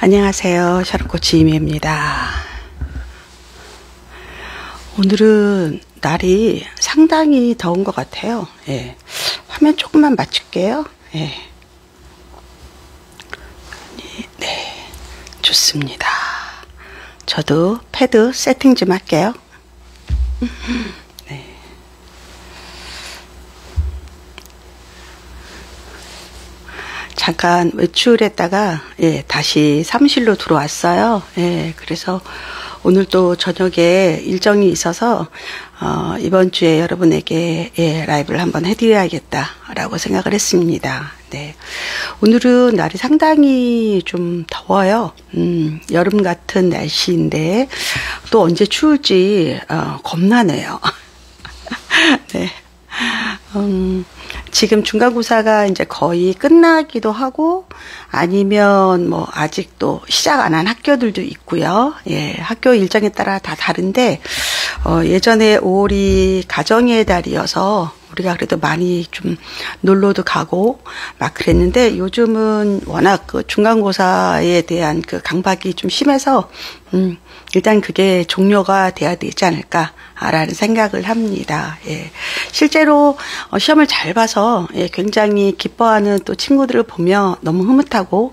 안녕하세요. 샤론코치 이미입니다. 오늘은 날이 상당히 더운 것 같아요. 예. 화면 조금만 맞출게요. 예. 네, 좋습니다. 저도 패드 세팅 좀 할게요. 네. 잠깐 외출했다가 다시 사무실로 들어왔어요. 그래서 오늘 또 저녁에 일정이 있어서 이번 주에 여러분에게 라이브를 한번 해드려야겠다라고 생각을 했습니다. 네. 오늘은 날이 상당히 좀 더워요. 여름 같은 날씨인데 또 언제 추울지 겁나네요. 네. 지금 중간고사가 이제 거의 끝나기도 하고 아니면 뭐 아직도 시작 안 한 학교들도 있고요. 학교 일정에 따라 다 다른데 예전에 5월이 가정의 달이어서 우리가 그래도 많이 좀 놀러도 가고 막 그랬는데 요즘은 워낙 그 중간고사에 대한 그 강박이 좀 심해서 일단 그게 종료가 돼야 되지 않을까라는 생각을 합니다. 실제로 시험을 잘 봐서 굉장히 기뻐하는 또 친구들을 보며 너무 흐뭇하고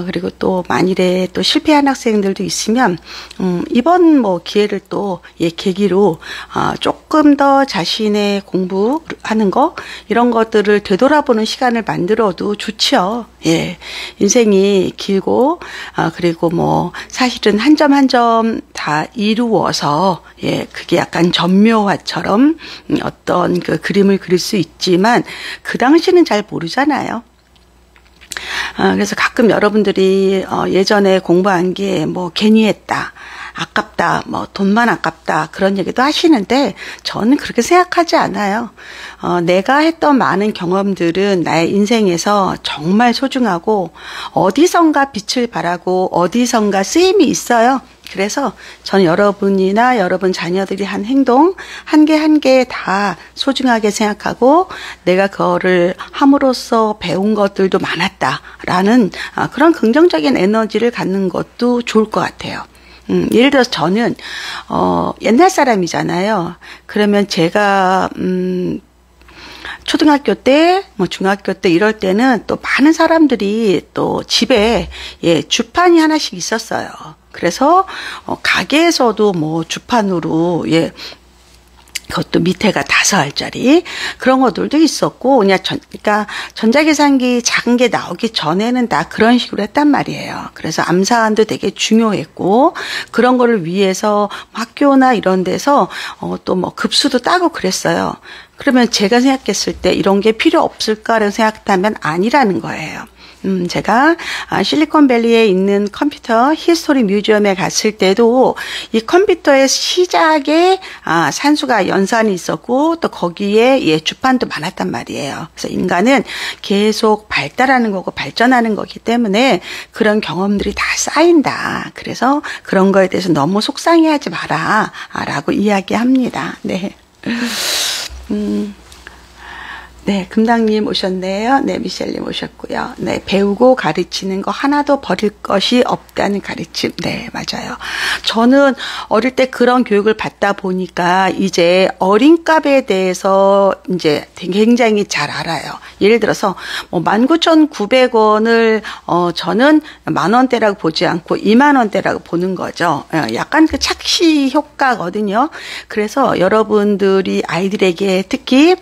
그리고 또 만일에 또 실패한 학생들도 있으면 이번 뭐 기회를 또 계기로 조금 더 자신의 공부하는 거 이런 것들을 되돌아보는 시간을 만들어도 좋죠. 인생이 길고 그리고 뭐 사실은 한 점 한 점 다 이루어서 그게 약간 전묘화처럼 어떤 그 그림을 그릴 수 있지만 그 당시는 잘 모르잖아요. 그래서 가끔 여러분들이 예전에 공부한 게 뭐 괜히 했다. 아깝다, 뭐 돈만 아깝다 그런 얘기도 하시는데 저는 그렇게 생각하지 않아요. 내가 했던 많은 경험들은 나의 인생에서 정말 소중하고 어디선가 빛을 발하고 어디선가 쓰임이 있어요. 그래서 저는 여러분이나 여러분 자녀들이 한 행동 한 개 한 개 다 소중하게 생각하고 내가 그거를 함으로써 배운 것들도 많았다라는 그런 긍정적인 에너지를 갖는 것도 좋을 것 같아요. 예를 들어서 저는 옛날 사람이잖아요. 그러면 제가 초등학교 때, 뭐 중학교 때 이럴 때는 또 많은 사람들이 또 집에 주판이 하나씩 있었어요. 그래서 가게에서도 뭐 주판으로 그것도 밑에가 5알짜리 그런 것들도 있었고 그러니까 전자계산기 작은 게 나오기 전에는 다 그런 식으로 했단 말이에요. 그래서 암산도 되게 중요했고 그런 거를 위해서 학교나 이런 데서 또 뭐 급수도 따고 그랬어요. 그러면 제가 생각했을 때 이런 게 필요 없을까라는 생각하면 아니라는 거예요. 제가 실리콘밸리에 있는 컴퓨터 히스토리 뮤지엄에 갔을 때도 이 컴퓨터의 시작에 산수가 연산이 있었고 또 거기에 주판도 많았단 말이에요. 그래서 인간은 계속 발달하는 거고 발전하는 거기 때문에 그런 경험들이 다 쌓인다. 그래서 그런 거에 대해서 너무 속상해하지 마라 라고 이야기합니다. 네. 네, 금당님 오셨네요. 네, 미셸님 오셨고요. 네, 배우고 가르치는 거 하나도 버릴 것이 없다는 가르침. 네, 맞아요. 저는 어릴 때 그런 교육을 받다 보니까 이제 어린값에 대해서 이제 굉장히 잘 알아요. 예를 들어서 뭐 19,900원을 저는 10,000원대라고 보지 않고 20,000원대라고 보는 거죠. 약간 그 착시 효과거든요. 그래서 여러분들이 아이들에게 특히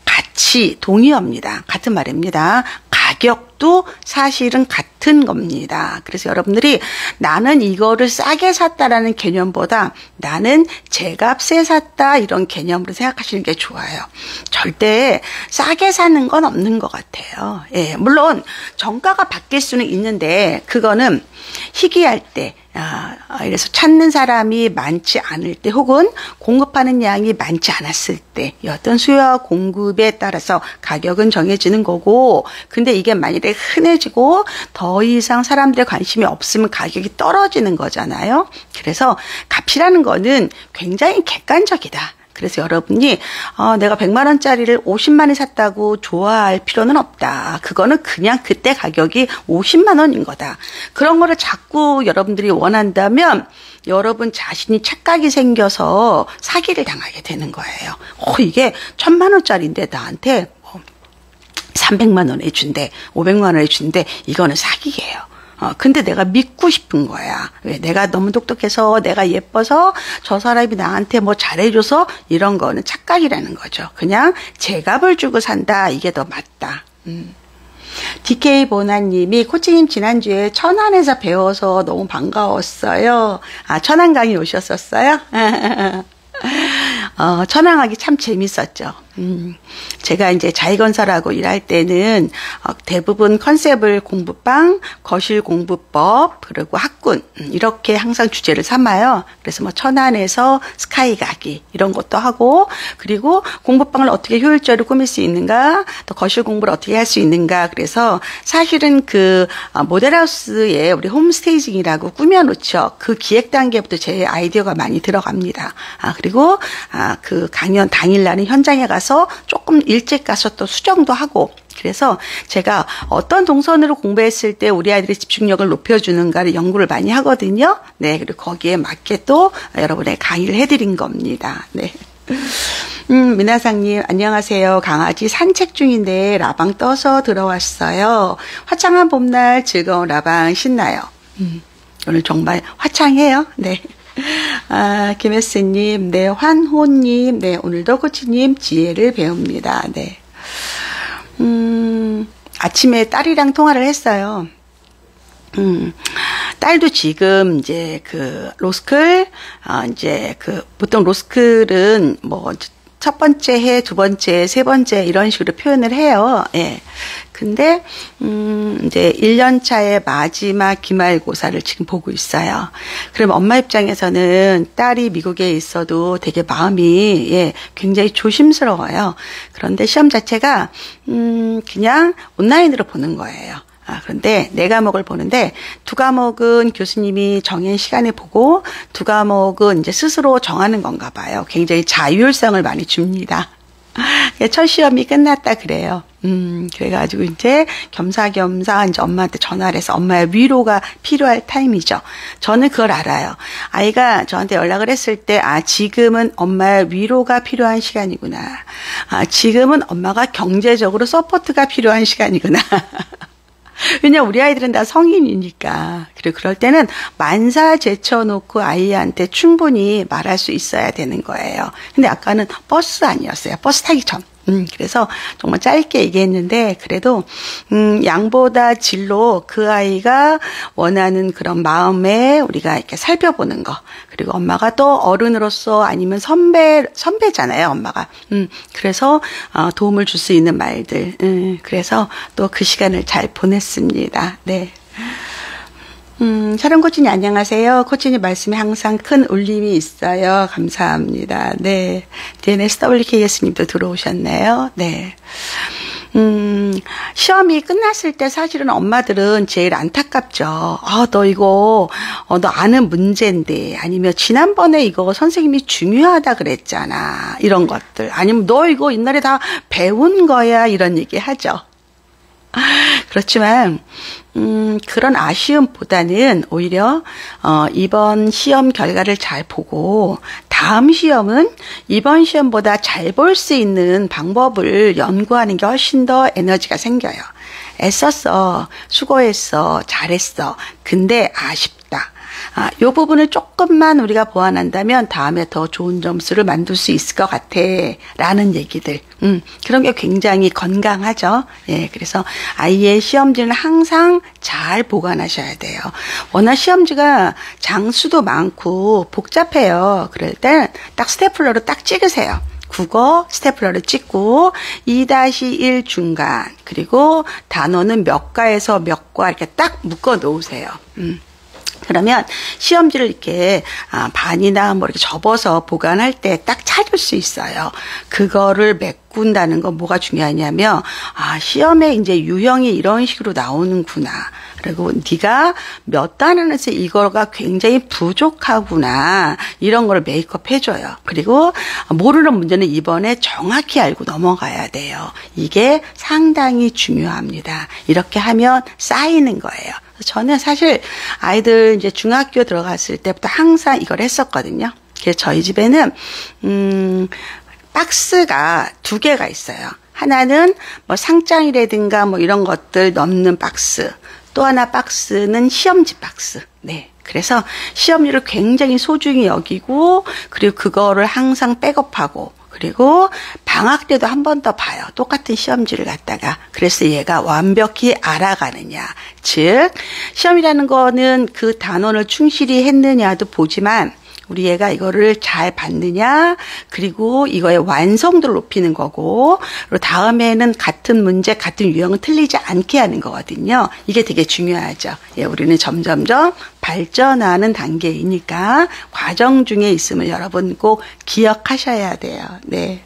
가치 동의어입니다. 같은 말입니다. 가격도 사실은 같은 겁니다. 그래서 여러분들이 나는 이거를 싸게 샀다라는 개념보다 나는 제값에 샀다 이런 개념으로 생각하시는 게 좋아요. 절대 싸게 사는 건 없는 것 같아요. 물론 정가가 바뀔 수는 있는데 그거는 희귀할 때 이래서 찾는 사람이 많지 않을 때 혹은 공급하는 양이 많지 않았을 때 어떤 수요와 공급에 따라서 가격은 정해지는 거고 근데 이게 만일에 흔해지고 더 이상 사람들의 관심이 없으면 가격이 떨어지는 거잖아요. 그래서 값이라는 거는 굉장히 객관적이다. 그래서 여러분이 내가 100만 원짜리를 50만 원에 샀다고 좋아할 필요는 없다. 그거는 그냥 그때 가격이 50만 원인 거다. 그런 거를 자꾸 여러분들이 원한다면 여러분 자신이 착각이 생겨서 사기를 당하게 되는 거예요. 이게 1000만 원짜리인데 나한테 300만 원에 준대, 500만 원에 준대. 이거는 사기예요. 근데 내가 믿고 싶은 거야. 왜? 내가 너무 똑똑해서, 내가 예뻐서, 저 사람이 나한테 뭐 잘해줘서, 이런 거는 착각이라는 거죠. 그냥 제값을 주고 산다. 이게 더 맞다. DK 보나님이 코치님 지난주에 천안에서 배워서 너무 반가웠어요. 천안 강의 오셨었어요? 천안 가기 참 재밌었죠. 제가 이제 자의건설하고 일할 때는 대부분 컨셉을 공부방, 거실 공부법, 그리고 학군 이렇게 항상 주제를 삼아요. 그래서 뭐 천안에서 스카이 가기 이런 것도 하고, 그리고 공부방을 어떻게 효율적으로 꾸밀 수 있는가, 또 거실 공부를 어떻게 할 수 있는가. 그래서 사실은 그 모델하우스에 우리 홈스테이징이라고 꾸며놓죠. 그 기획 단계부터 제 아이디어가 많이 들어갑니다. 그리고 그 강연 당일날은 현장에 가서 조금 일찍 가서 또 수정도 하고, 그래서 제가 어떤 동선으로 공부했을 때 우리 아이들의 집중력을 높여주는가를 연구를 많이 하거든요. 네, 그리고 거기에 맞게 또 여러분의 강의를 해드린 겁니다. 네. 미나상님, 안녕하세요. 강아지 산책 중인데 라방 떠서 들어왔어요. 화창한 봄날 즐거운 라방 신나요. 오늘 정말 화창해요. 네. 김혜스님, 네, 환호님, 네, 오늘도 코치님 지혜를 배웁니다. 네. 아침에 딸이랑 통화를 했어요. 딸도 지금 이제 그 로스쿨, 이제 그 보통 로스쿨은 뭐 첫 번째 해, 두 번째, 세 번째 이런 식으로 표현을 해요. 예. 근데 이제 1년 차의 마지막 기말고사를 지금 보고 있어요. 그럼 엄마 입장에서는 딸이 미국에 있어도 되게 마음이 굉장히 조심스러워요. 그런데 시험 자체가 그냥 온라인으로 보는 거예요. 그런데 4과목을 보는데 2과목은 교수님이 정한 시간에 보고 2과목은 이제 스스로 정하는 건가 봐요. 굉장히 자율성을 많이 줍니다. 첫 시험이 끝났다 그래요. 그래가지고 이제 겸사겸사 이제 엄마한테 전화를 해서 엄마의 위로가 필요할 타임이죠. 저는 그걸 알아요. 아이가 저한테 연락을 했을 때, 지금은 엄마의 위로가 필요한 시간이구나. 지금은 엄마가 경제적으로 서포트가 필요한 시간이구나. 왜냐면 우리 아이들은 다 성인이니까. 그리고 그럴 때는 만사 제쳐놓고 아이한테 충분히 말할 수 있어야 되는 거예요. 근데 아까는 버스 아니었어요. 버스 타기 전. 그래서 정말 짧게 얘기했는데, 그래도, 양보다 질로 그 아이가 원하는 그런 마음에 우리가 이렇게 살펴보는 거. 그리고 엄마가 또 어른으로서 아니면 선배잖아요, 엄마가. 그래서, 도움을 줄 수 있는 말들. 그래서 또 그 시간을 잘 보냈습니다. 네. 촬영 코치님 안녕하세요. 코치님 말씀에 항상 큰 울림이 있어요. 감사합니다. 네. DNSWKS님도 들어오셨네요. 네. 시험이 끝났을 때 사실은 엄마들은 제일 안타깝죠. 너 아는 문제인데, 아니면 지난번에 이거 선생님이 중요하다 그랬잖아. 이런 것들. 아니면 너 이거 옛날에 다 배운 거야. 이런 얘기 하죠. 그렇지만 그런 아쉬움보다는 오히려 이번 시험 결과를 잘 보고 다음 시험은 이번 시험보다 잘 볼 수 있는 방법을 연구하는 게 훨씬 더 에너지가 생겨요. 애썼어, 수고했어, 잘했어. 근데 아쉽다. 요 부분을 조금만 우리가 보완한다면 다음에 더 좋은 점수를 만들 수 있을 것 같아. 라는 얘기들. 그런 게 굉장히 건강하죠. 예, 그래서 아이의 시험지는 항상 잘 보관하셔야 돼요. 워낙 시험지가 장수도 많고 복잡해요. 그럴 땐 딱 스테플러로 딱 찍으세요. 국어 스테플러를 찍고 2-1 중간, 그리고 단어는 몇 가에서 몇 과 이렇게 딱 묶어 놓으세요. 그러면 시험지를 이렇게 반이나 뭐 이렇게 접어서 보관할 때 딱 찾을 수 있어요. 그거를 메꾼다는 건 뭐가 중요하냐면 시험에 이제 유형이 이런 식으로 나오는구나. 그리고 네가 몇 단원에서 이거가 굉장히 부족하구나. 이런 걸 메이크업 해줘요. 그리고 모르는 문제는 이번에 정확히 알고 넘어가야 돼요. 이게 상당히 중요합니다. 이렇게 하면 쌓이는 거예요. 저는 사실 아이들 이제 중학교 들어갔을 때부터 항상 이걸 했었거든요. 그래서 저희 집에는 박스가 2개가 있어요. 하나는 뭐 상장이라든가 뭐 이런 것들 넣는 박스. 또 하나 박스는 시험지 박스. 네. 그래서 시험지를 굉장히 소중히 여기고, 그리고 그거를 항상 백업하고, 그리고 방학 때도 한 번 더 봐요. 똑같은 시험지를 갖다가. 그래서 얘가 완벽히 알아가느냐. 즉, 시험이라는 거는 그 단원을 충실히 했느냐도 보지만, 우리 애가 이거를 잘 봤느냐, 그리고 이거의 완성도를 높이는 거고, 그리고 다음에는 같은 문제, 같은 유형은 틀리지 않게 하는 거거든요. 이게 되게 중요하죠. 예, 우리는 점점점 발전하는 단계이니까 과정 중에 있음을 여러분 꼭 기억하셔야 돼요. 네.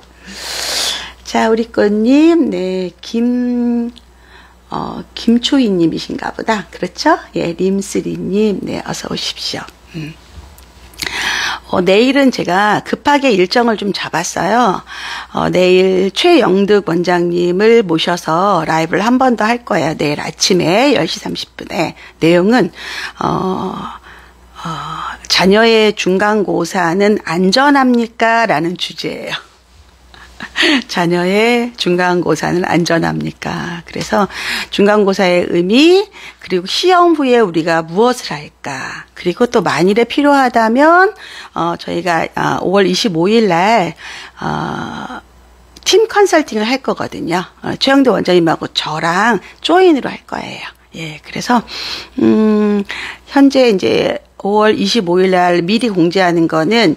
자, 우리 꽃님, 네, 김초희님이신가 보다. 그렇죠? 예, 림쓰리님, 네, 어서 오십시오. 내일은 제가 급하게 일정을 좀 잡았어요. 내일 최영득 원장님을 모셔서 라이브를 한 번 더 할 거예요. 내일 아침에 10시 30분에. 내용은, 자녀의 중간고사는 안전합니까? 라는 주제예요. 자녀의 중간고사는 안전합니까? 그래서 중간고사의 의미, 그리고 시험 후에 우리가 무엇을 할까? 그리고 또 만일에 필요하다면 저희가 5월 25일 날 팀 컨설팅을 할 거거든요. 최영도 원장님하고 저랑 조인으로 할 거예요. 예, 그래서 현재 이제 5월 25일 날 미리 공지하는 거는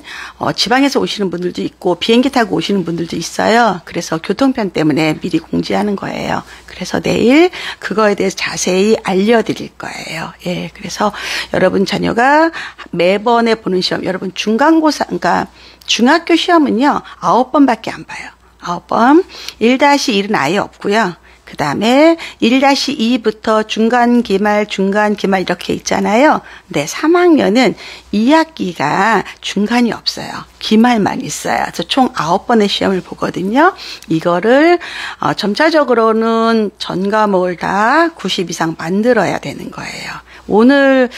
지방에서 오시는 분들도 있고 비행기 타고 오시는 분들도 있어요. 그래서 교통편 때문에 미리 공지하는 거예요. 그래서 내일 그거에 대해서 자세히 알려드릴 거예요. 예, 그래서 여러분 자녀가 매번에 보는 시험, 여러분 중간고사, 그러니까 중학교 시험은요 9번밖에 안 봐요. 9번. 1-1은 아예 없고요. 그 다음에 1-2부터 중간기말 이렇게 있잖아요. 네, 3학년은 2학기가 중간이 없어요. 기말만 있어요. 그래서 총 9번의 시험을 보거든요. 이거를 점차적으로는 전 과목을 다 90 이상 만들어야 되는 거예요. 오늘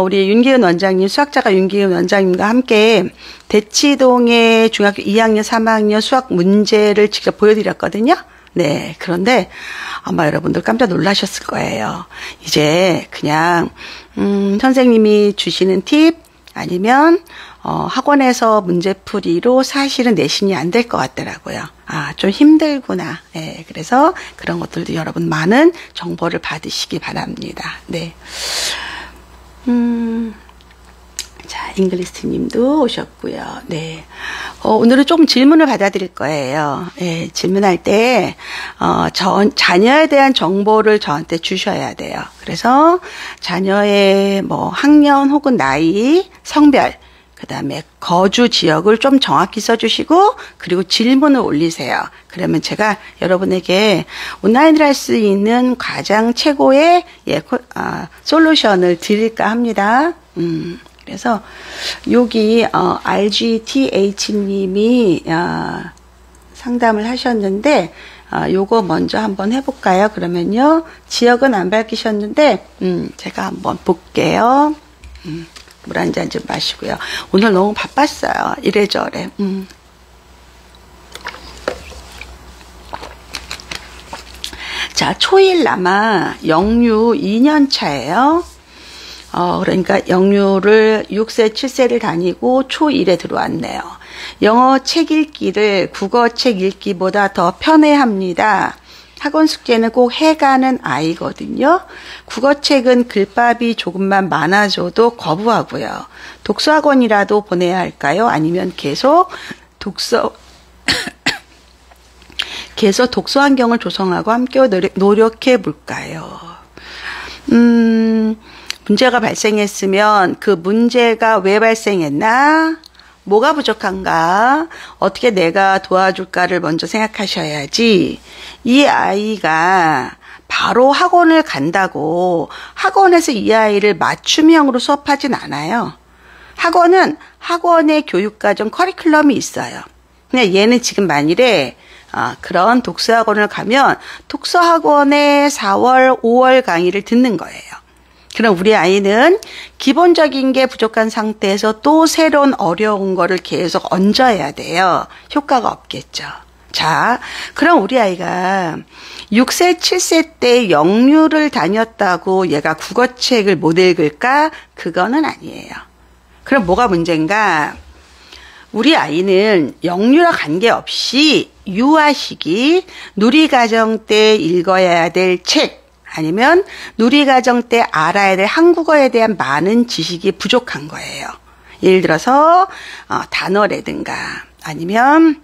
우리 윤기은 원장님, 수학자가 윤기은 원장님과 함께 대치동의 중학교 2학년, 3학년 수학 문제를 직접 보여드렸거든요. 네, 그런데 아마 여러분들 깜짝 놀라셨을 거예요. 이제 그냥 선생님이 주시는 팁 아니면 학원에서 문제풀이로 사실은 내신이 안 될 것 같더라고요. 좀 힘들구나. 네, 그래서 그런 것들도 여러분 많은 정보를 받으시기 바랍니다. 네. 자, 잉글리스트 님도 오셨고요. 네. 오늘은 조금 질문을 받아드릴 거예요. 네, 질문할 때, 자녀에 대한 정보를 저한테 주셔야 돼요. 그래서 자녀의 뭐 학년 혹은 나이, 성별, 그 다음에 거주 지역을 좀 정확히 써주시고, 그리고 질문을 올리세요. 그러면 제가 여러분에게 온라인으로 할 수 있는 가장 최고의 솔루션을 드릴까 합니다. 그래서 여기 RGTH님이 상담을 하셨는데 요거 먼저 한번 해볼까요? 그러면요, 지역은 안 밝히셨는데 제가 한번 볼게요. 물 한 잔 좀 마시고요. 오늘 너무 바빴어요. 이래저래. 자, 초일남아 영유 2년 차예요. 그러니까 영유를 6세, 7세를 다니고 초1에 들어왔네요. 영어 책 읽기를 국어 책 읽기보다 더 편애합니다. 학원 숙제는 꼭 해가는 아이거든요. 국어책은 글밥이 조금만 많아져도 거부하고요. 독서학원이라도 보내야 할까요? 아니면 계속 독서 환경을 조성하고 함께 노력해 볼까요? 문제가 발생했으면 그 문제가 왜 발생했나? 뭐가 부족한가? 어떻게 내가 도와줄까를 먼저 생각하셔야지. 이 아이가 바로 학원을 간다고 학원에서 이 아이를 맞춤형으로 수업하진 않아요. 학원은 학원의 교육과정 커리큘럼이 있어요. 그냥 얘는 지금 만일에 그런 독서학원을 가면 독서학원의 4월, 5월 강의를 듣는 거예요. 그럼 우리 아이는 기본적인 게 부족한 상태에서 또 새로운 어려운 거를 계속 얹어야 돼요. 효과가 없겠죠. 자, 그럼 우리 아이가 6세, 7세 때 영유를 다녔다고 얘가 국어책을 못 읽을까? 그거는 아니에요. 그럼 뭐가 문제인가? 우리 아이는 영유와 관계없이 유아 시기, 누리과정 때 읽어야 될 책, 아니면 누리과정 때 알아야 될 한국어에 대한 많은 지식이 부족한 거예요. 예를 들어서 단어라든가 아니면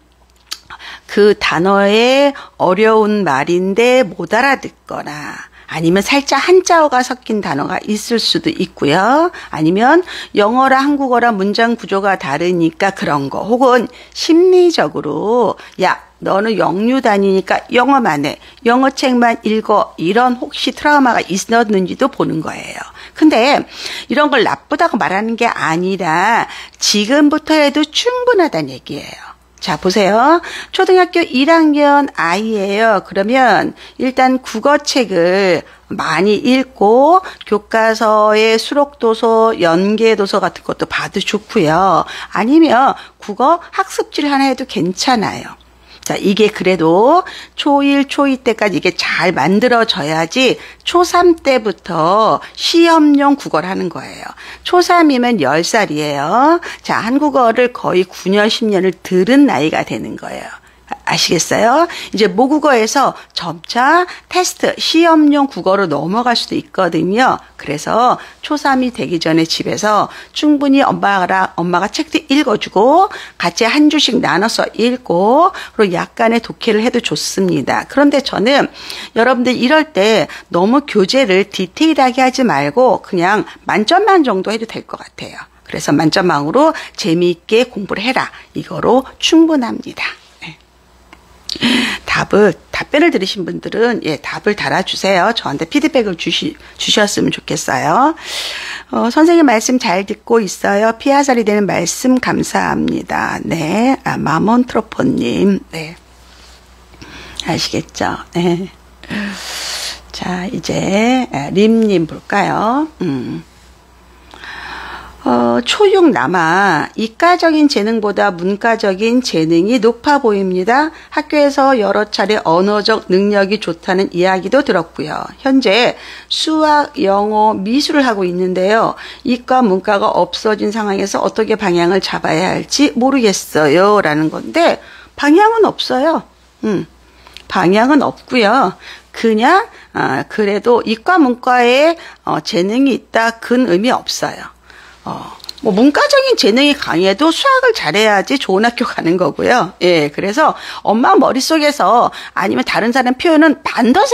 그 단어의 어려운 말인데 못 알아듣거나 아니면 살짝 한자어가 섞인 단어가 있을 수도 있고요. 아니면 영어랑 한국어랑 문장 구조가 다르니까 그런 거. 혹은 심리적으로 야 너는 영유 다니니까 영어만 해. 영어 책만 읽어. 이런 혹시 트라우마가 있었는지도 보는 거예요. 근데 이런 걸 나쁘다고 말하는 게 아니라 지금부터 해도 충분하다는 얘기예요. 자, 보세요. 초등학교 1학년 아이예요. 그러면 일단 국어책을 많이 읽고 교과서의 수록도서, 연계도서 같은 것도 봐도 좋고요. 아니면 국어 학습지를 하나 해도 괜찮아요. 자, 이게 그래도 초1, 초2 때까지 이게 잘 만들어져야지 초3 때부터 시험용 국어를 하는 거예요. 초3이면 10살이에요. 자, 한국어를 거의 9년, 10년을 들은 나이가 되는 거예요. 아시겠어요? 이제 모국어에서 점차 테스트, 시험용 국어로 넘어갈 수도 있거든요. 그래서 초3이 되기 전에 집에서 충분히 엄마가 책도 읽어주고 같이 한 주씩 나눠서 읽고 그리고 약간의 독해를 해도 좋습니다. 그런데 저는 여러분들 이럴 때 너무 교재를 디테일하게 하지 말고 그냥 만점만 정도 해도 될 것 같아요. 그래서 만점망으로 재미있게 공부를 해라. 이거로 충분합니다. 답변을 들으신 분들은 답을 달아주세요. 저한테 피드백을 주셨으면 좋겠어요. 선생님 말씀 잘 듣고 있어요. 피하살이 되는 말씀 감사합니다. 네, 마몬트로포님, 네, 아시겠죠? 네. 자, 이제 림님 볼까요? 초6 남아 이과적인 재능보다 문과적인 재능이 높아 보입니다. 학교에서 여러 차례 언어적 능력이 좋다는 이야기도 들었고요. 현재 수학, 영어, 미술을 하고 있는데요. 이과, 문과가 없어진 상황에서 어떻게 방향을 잡아야 할지 모르겠어요. 라는 건데 방향은 없어요. 방향은 없고요. 그냥 그래도 이과, 문과에 재능이 있다. 큰 의미 없어요. 뭐 문과적인 재능이 강해도 수학을 잘해야지 좋은 학교 가는 거고요. 예, 그래서 엄마 머릿속에서 아니면 다른 사람 표현은 반대로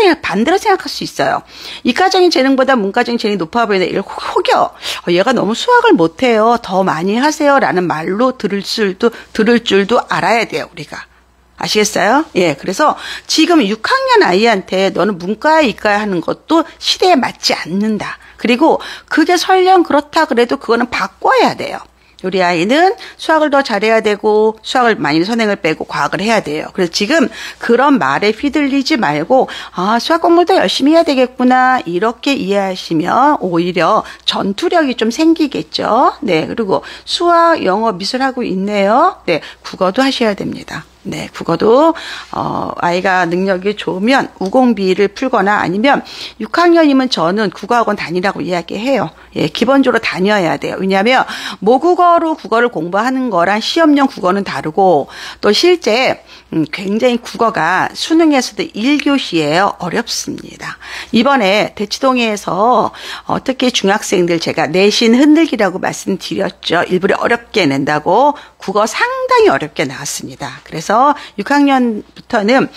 생각할 수 있어요. 이과적인 재능보다 문과적인 재능이 높아 보이는데 이걸 혹여 얘가 너무 수학을 못해요. 더 많이 하세요라는 말로 들을 줄도 알아야 돼요, 우리가. 아시겠어요? 예, 그래서 지금 6학년 아이한테 너는 문과야 이과야 하는 것도 시대에 맞지 않는다. 그리고 그게 설령 그렇다 그래도 그거는 바꿔야 돼요. 우리 아이는 수학을 더 잘해야 되고 수학을 많이 선행을 빼고 과학을 해야 돼요. 그래서 지금 그런 말에 휘둘리지 말고 수학 공부를 더 열심히 해야 되겠구나 이렇게 이해하시면 오히려 전투력이 좀 생기겠죠. 네, 그리고 수학, 영어, 미술하고 있네요. 네, 국어도 하셔야 됩니다. 네, 국어도 아이가 능력이 좋으면 우공비를 풀거나 아니면 6학년이면 저는 국어학원 다니라고 이야기해요. 예, 기본적으로 다녀야 돼요. 왜냐하면 모국어로 국어를 공부하는 거랑 시험용 국어는 다르고 또 실제 굉장히 국어가 수능에서도 1교시예요. 어렵습니다. 이번에 대치동에서 특히 중학생들 제가 내신 흔들기라고 말씀드렸죠. 일부러 어렵게 낸다고 국어 상당히 어렵게 나왔습니다. 그래서 그래서 6학년부터는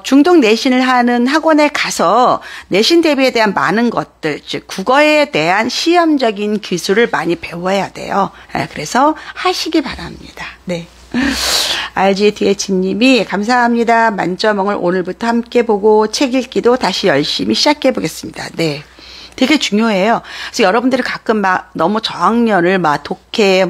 중등 내신을 하는 학원에 가서 내신 대비에 대한 많은 것들, 즉 국어에 대한 시험적인 기술을 많이 배워야 돼요. 그래서 하시기 바랍니다. 네. RGDH님이 감사합니다. 만점을 오늘부터 함께 보고 책 읽기도 다시 열심히 시작해 보겠습니다. 네. 되게 중요해요. 그래서 여러분들이 가끔 막 너무 저학년을 막 독해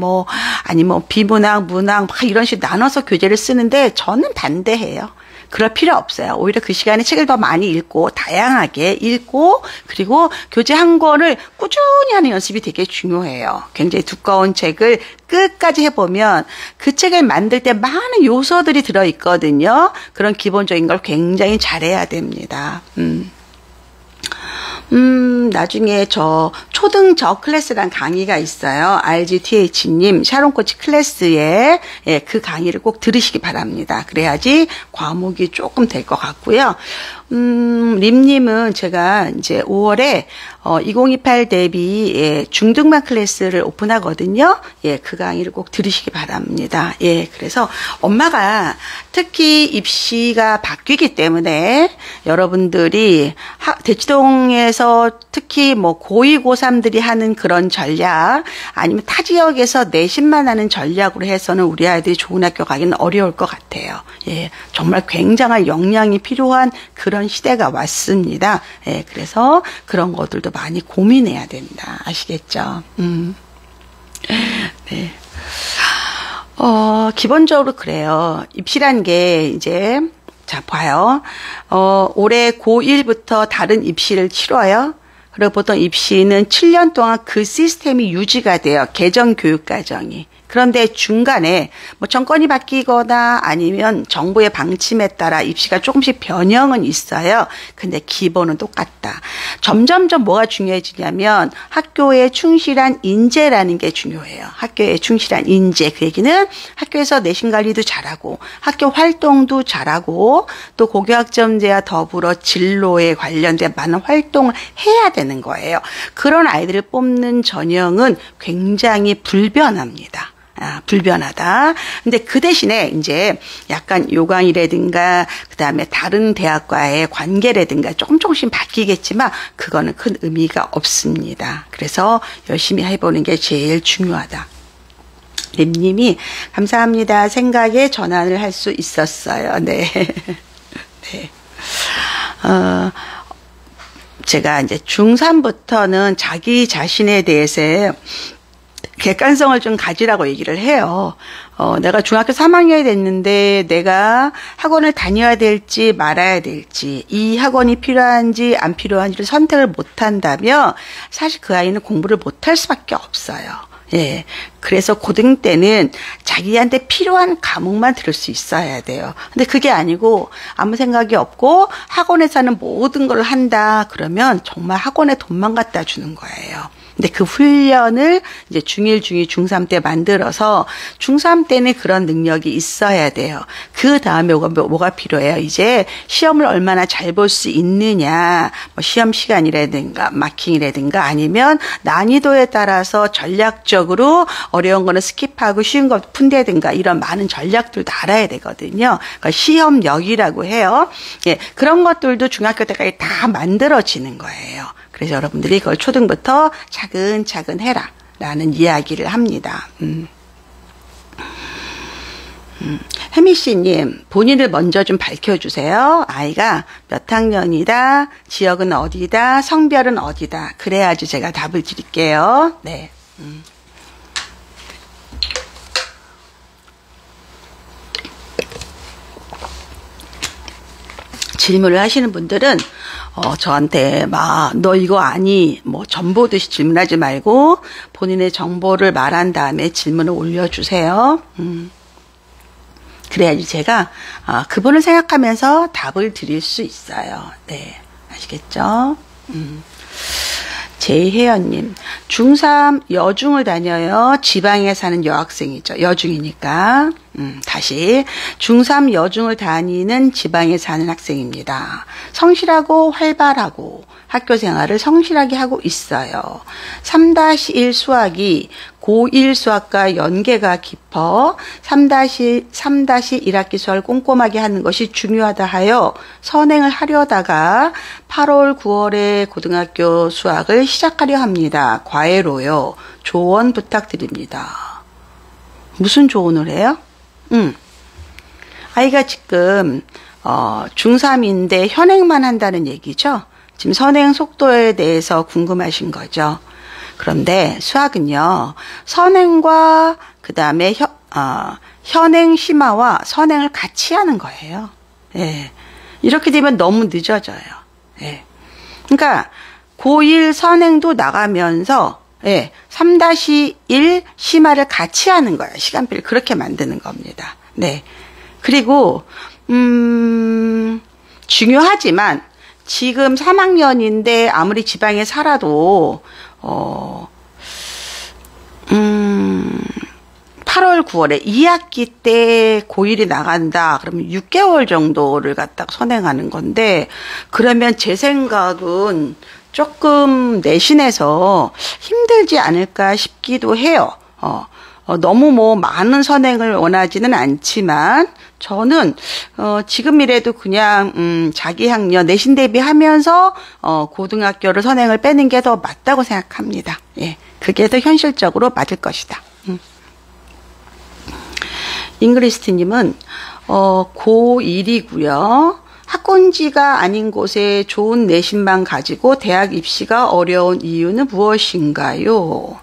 아니면 비문학, 문학 막 이런 식으로 나눠서 교재를 쓰는데 저는 반대해요. 그럴 필요 없어요. 오히려 그 시간에 책을 더 많이 읽고 다양하게 읽고 그리고 교재 한 권을 꾸준히 하는 연습이 되게 중요해요. 굉장히 두꺼운 책을 끝까지 해보면 그 책을 만들 때 많은 요소들이 들어있거든요. 그런 기본적인 걸 굉장히 잘해야 됩니다. 나중에 저 초등 저 클래스란 강의가 있어요. RGTH님 샤론 코치 클래스에 그 강의를 꼭 들으시기 바랍니다. 그래야지 과목이 조금 될 것 같고요. 림님은 제가 이제 5월에 2028 대비 중등반 클래스를 오픈하거든요. 그 강의를 꼭 들으시기 바랍니다. 그래서 엄마가 특히 입시가 바뀌기 때문에 여러분들이 대치동에서 특히 고2, 고3들이 하는 그런 전략 아니면 타 지역에서 내신만 하는 전략으로 해서는 우리 아이들이 좋은 학교 가기는 어려울 것 같아요. 정말 굉장한 역량이 필요한 그런 시대가 왔습니다. 그래서 그런 것들도 많이 고민해야 된다. 아시겠죠? 네. 기본적으로 그래요. 입시란 게 이제 자 봐요. 올해 고1부터 다른 입시를 치러요. 그리고 보통 입시는 7년 동안 그 시스템이 유지가 돼요. 개정 교육 과정이. 그런데 중간에 정권이 바뀌거나 아니면 정부의 방침에 따라 입시가 조금씩 변형은 있어요. 근데 기본은 똑같다. 점점점 뭐가 중요해지냐면 학교에 충실한 인재라는 게 중요해요. 학교에 충실한 인재. 그 얘기는 학교에서 내신 관리도 잘하고 학교 활동도 잘하고 또 고교학점제와 더불어 진로에 관련된 많은 활동을 해야 되는 거예요. 그런 아이들을 뽑는 전형은 굉장히 불변합니다. 불변하다. 근데 그 대신에 이제 약간 요강이라든가 그다음에 다른 대학과의 관계라든가 조금씩 바뀌겠지만 그거는 큰 의미가 없습니다. 그래서 열심히 해보는 게 제일 중요하다. 림님이 감사합니다. 생각에 전환을 할 수 있었어요. 네. 네. 제가 이제 중3부터는 자기 자신에 대해서 객관성을 좀 가지라고 얘기를 해요. 내가 중학교 3학년이 됐는데 내가 학원을 다녀야 될지 말아야 될지 이 학원이 필요한지 안 필요한지를 선택을 못한다면 사실 그 아이는 공부를 못할 수밖에 없어요. 그래서 고등 때는 자기한테 필요한 과목만 들을 수 있어야 돼요. 근데 그게 아니고 아무 생각이 없고 학원에서 하는 모든 걸 한다 그러면 정말 학원에 돈만 갖다 주는 거예요. 근데 그 훈련을 이제 중1, 중2, 중3 때 만들어서 중3 때는 그런 능력이 있어야 돼요. 그 다음에 뭐가 필요해요? 이제 시험을 얼마나 잘 볼 수 있느냐, 시험 시간이라든가 마킹이라든가 아니면 난이도에 따라서 전략적으로 어려운 거는 스킵하고 쉬운 거 푼다든가 이런 많은 전략들도 알아야 되거든요. 그러니까 시험력이라고 해요. 그런 것들도 중학교 때까지 다 만들어지는 거예요. 그래서 여러분들이 그걸 초등부터 차근차근 해라 라는 이야기를 합니다. 혜미씨님 본인을 먼저 좀 밝혀주세요. 아이가 몇 학년이다, 지역은 어디다, 성별은 어디다. 그래야지 제가 답을 드릴게요. 네. 질문을 하시는 분들은 저한테 너 이거 아니 전보듯이 질문하지 말고 본인의 정보를 말한 다음에 질문을 올려주세요. 그래야지 제가 그분을 생각하면서 답을 드릴 수 있어요. 네, 아시겠죠? 제혜연님, 중3 여중을 다녀요. 지방에 사는 여학생이죠. 여중이니까. 다시 중3 여중을 다니는 지방에 사는 학생입니다. 성실하고 활발하고 학교 생활을 성실하게 하고 있어요. 3-1 수학이 고1 수학과 연계가 깊어 3-1학기 수학을 꼼꼼하게 하는 것이 중요하다 하여 선행을 하려다가 8월, 9월에 고등학교 수학을 시작하려 합니다. 과외로요. 조언 부탁드립니다. 무슨 조언을 해요? 아이가 지금 중3인데 현행만 한다는 얘기죠. 지금 선행 속도에 대해서 궁금하신 거죠. 그런데 수학은요, 선행과 그 다음에 현행 심화와 선행을 같이 하는 거예요. 예. 이렇게 되면 너무 늦어져요. 예. 그러니까 고1 선행도 나가면서 3-1 심화를 같이 하는 거예요. 시간표를 그렇게 만드는 겁니다. 네. 그리고 중요하지만 지금 3학년인데 아무리 지방에 살아도 8월, 9월에 2학기 때 고1이 나간다. 그러면 6개월 정도를 갖다가 선행하는 건데, 그러면 제 생각은 조금 내신에서 힘들지 않을까 싶기도 해요. 너무 많은 선행을 원하지는 않지만 저는 지금이라도 그냥 자기 학년 내신 대비하면서 고등학교를 선행을 빼는 게 더 맞다고 생각합니다. 예, 그게 더 현실적으로 맞을 것이다. 잉그리스트님은 고1이고요. 학군지가 아닌 곳에 좋은 내신만 가지고 대학 입시가 어려운 이유는 무엇인가요?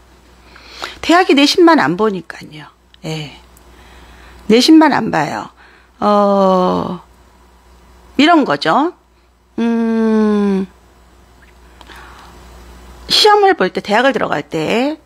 대학이 내신만 안 보니까요. 예. 내신만 안 봐요. 이런 거죠. 시험을 볼 때, 대학을 들어갈 때,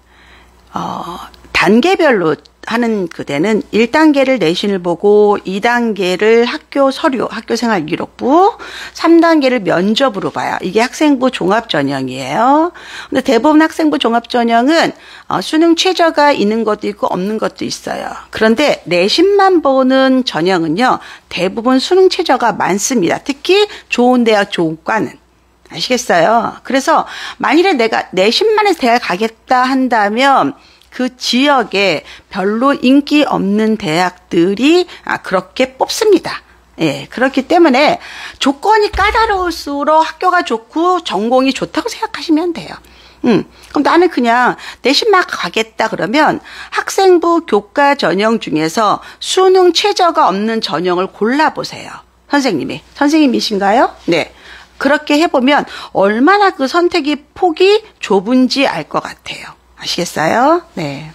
단계별로 하는 그대는 1단계를 내신을 보고 2단계를 학교 서류, 학교생활 기록부, 3단계를 면접으로 봐요. 이게 학생부 종합전형이에요. 근데 대부분 학생부 종합전형은 수능 최저가 있는 것도 있고 없는 것도 있어요. 그런데 내신만 보는 전형은요, 대부분 수능 최저가 많습니다. 특히 좋은 대학, 좋은 과는. 아시겠어요? 그래서 만일에 내가 내신만 해서 대학 가겠다 한다면 그 지역에 별로 인기 없는 대학들이 그렇게 뽑습니다. 예, 그렇기 때문에 조건이 까다로울수록 학교가 좋고 전공이 좋다고 생각하시면 돼요. 그럼 나는 그냥 내신만 가겠다 그러면 학생부 교과 전형 중에서 수능 최저가 없는 전형을 골라보세요. 선생님이신가요? 네. 그렇게 해보면 얼마나 그 선택의 폭이 좁은지 알 것 같아요. 아시겠어요? 네.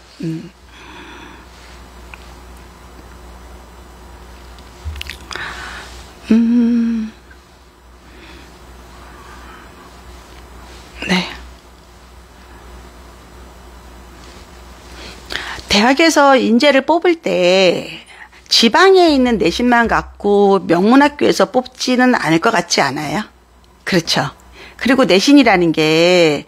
네. 대학에서 인재를 뽑을 때 지방에 있는 내신만 갖고 명문학교에서 뽑지는 않을 것 같지 않아요? 그렇죠. 그리고 내신이라는 게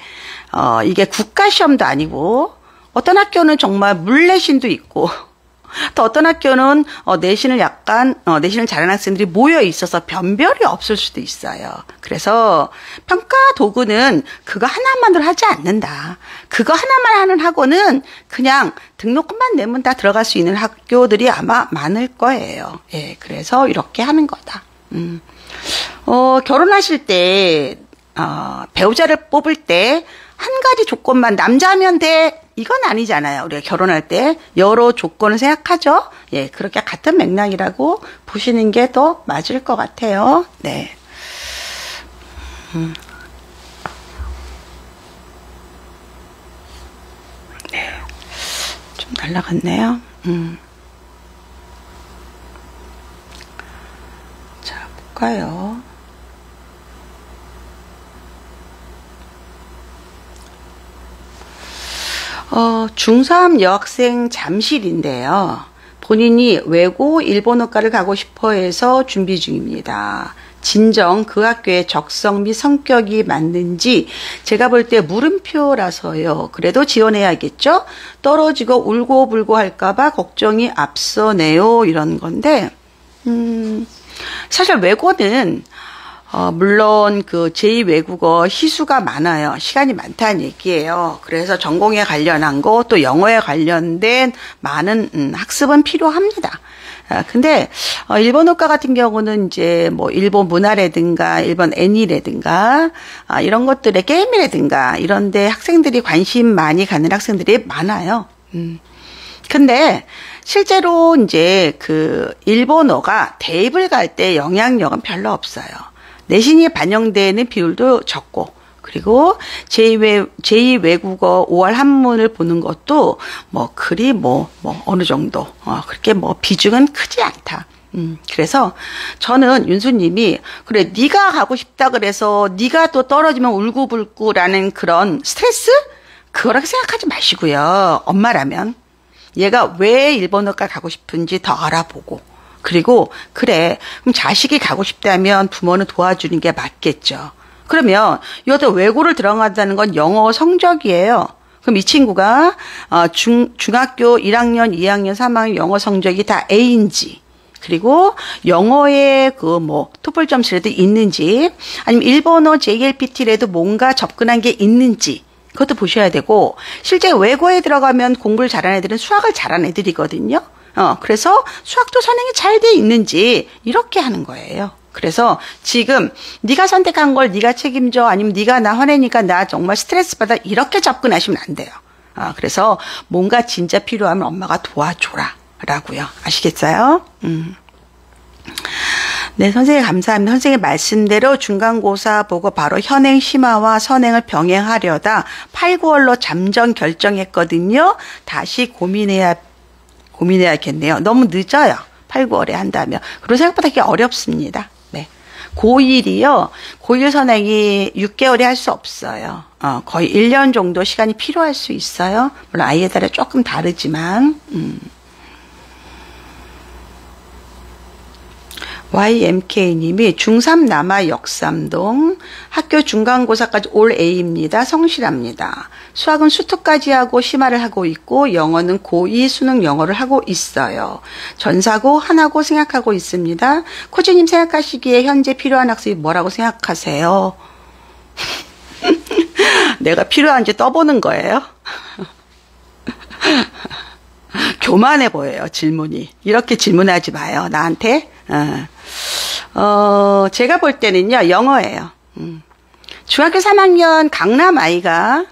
이게 국가시험도 아니고 어떤 학교는 정말 물내신도 있고 또 어떤 학교는 내신을 잘하는 학생들이 모여 있어서 변별이 없을 수도 있어요. 그래서 평가 도구는 그거 하나만으로 하지 않는다. 그거 하나만 하는 학원은 그냥 등록금만 내면 다 들어갈 수 있는 학교들이 아마 많을 거예요. 예, 그래서 이렇게 하는 거다. 결혼하실 때 배우자를 뽑을 때 한 가지 조건만 남자면 돼 이건 아니잖아요. 우리가 결혼할 때 여러 조건을 생각하죠. 예, 그렇게 같은 맥락이라고 보시는 게 더 맞을 것 같아요. 네. 네. 좀 날라갔네요. 자, 볼까요? 중3 여학생 잠실인데요. 본인이 외고 일본어과를 가고 싶어 해서 준비 중입니다. 진정 그 학교의 적성 및 성격이 맞는지 제가 볼 때 물음표라서요. 그래도 지원해야겠죠? 떨어지고 울고불고 할까봐 걱정이 앞서네요. 이런 건데 사실 외고는 물론 그 제2외국어 희수가 많아요. 시간이 많다는 얘기예요. 그래서 전공에 관련한 거 또 영어에 관련된 많은 학습은 필요합니다. 근데 일본어과 같은 경우는 이제 뭐 일본 문화라든가 일본 애니라든가 이런 것들의 게임이라든가 이런데 학생들이 관심 많이 갖는 학생들이 많아요. 근데 실제로 이제 그 일본어가 대입을 갈 때 영향력은 별로 없어요. 내신이 반영되는 비율도 적고, 그리고 제2외국어 5월 한문을 보는 것도 뭐 그리 어느 정도 그렇게 뭐 비중은 크지 않다. 그래서 저는 윤수님이 그래 네가 가고 싶다 그래서 네가 또 떨어지면 울고불고라는 그런 스트레스 그거라고 생각하지 마시고요. 엄마라면 얘가 왜 일본어과 가고 싶은지 더 알아보고, 그리고 그래 그럼 자식이 가고 싶다면 부모는 도와주는 게 맞겠죠. 그러면 여기서 외고를 들어간다는 건 영어 성적이에요. 그럼 이 친구가 중학교 1학년, 2학년, 3학년 영어 성적이 다 A인지, 그리고 영어에 그 뭐 토플 점수라도 있는지, 아니면 일본어 JLPT라도 뭔가 접근한 게 있는지 그것도 보셔야 되고, 실제 외고에 들어가면 공부를 잘하는 애들은 수학을 잘하는 애들이거든요. 그래서 수학도 선행이 잘 돼 있는지 이렇게 하는 거예요. 그래서 지금 네가 선택한 걸 네가 책임져, 아니면 네가 나 화내니까 나 정말 스트레스 받아, 이렇게 접근하시면 안 돼요. 그래서 뭔가 진짜 필요하면 엄마가 도와줘라 라고요. 아시겠어요? 네, 선생님 감사합니다. 선생님 말씀대로 중간고사 보고 바로 현행 심화와 선행을 병행하려다 8, 9월로 잠정 결정했거든요. 다시 고민해야겠네요. 너무 늦어요. 8, 9월에 한다면. 그리고 생각보다 그게 어렵습니다. 네. 고1이요. 고1 선행이 6개월에 할 수 없어요. 거의 1년 정도 시간이 필요할 수 있어요. 물론 아이에 따라 조금 다르지만. YMK님이 중3 남아 역삼동, 학교 중간고사까지 올 A입니다. 성실합니다. 수학은 수투까지 하고 심화를 하고 있고, 영어는 고2 수능 영어를 하고 있어요. 전사고 하나고 생각하고 있습니다. 코지님 생각하시기에 현재 필요한 학생이 뭐라고 생각하세요? 내가 필요한지 떠보는 거예요? 교만해 보여요, 질문이. 이렇게 질문하지 마요, 나한테. 제가 볼 때는요, 영어예요. 중학교 3학년 강남 아이가,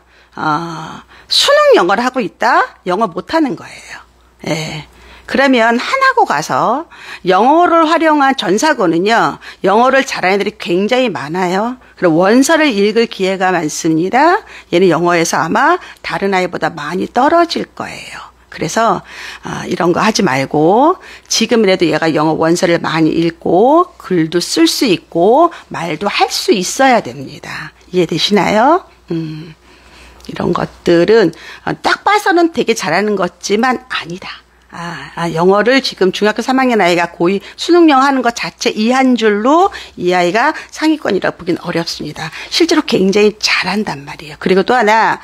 수능 영어를 하고 있다? 영어 못하는 거예요. 예. 그러면 하나고 가서 영어를 활용한 전사고는요, 영어를 잘하는 애들이 굉장히 많아요. 그리고 원서를 읽을 기회가 많습니다. 얘는 영어에서 아마 다른 아이보다 많이 떨어질 거예요. 그래서 이런 거 하지 말고, 지금이라도 얘가 영어 원서를 많이 읽고 글도 쓸 수 있고 말도 할 수 있어야 됩니다. 이해되시나요? 이런 것들은 딱 봐서는 되게 잘하는 것지만 아니다. 영어를 지금 중학교 3학년 아이가 고2 수능 영어 하는 것 자체 이 한 줄로 이 아이가 상위권이라고 보긴 어렵습니다. 실제로 굉장히 잘한단 말이에요. 그리고 또 하나,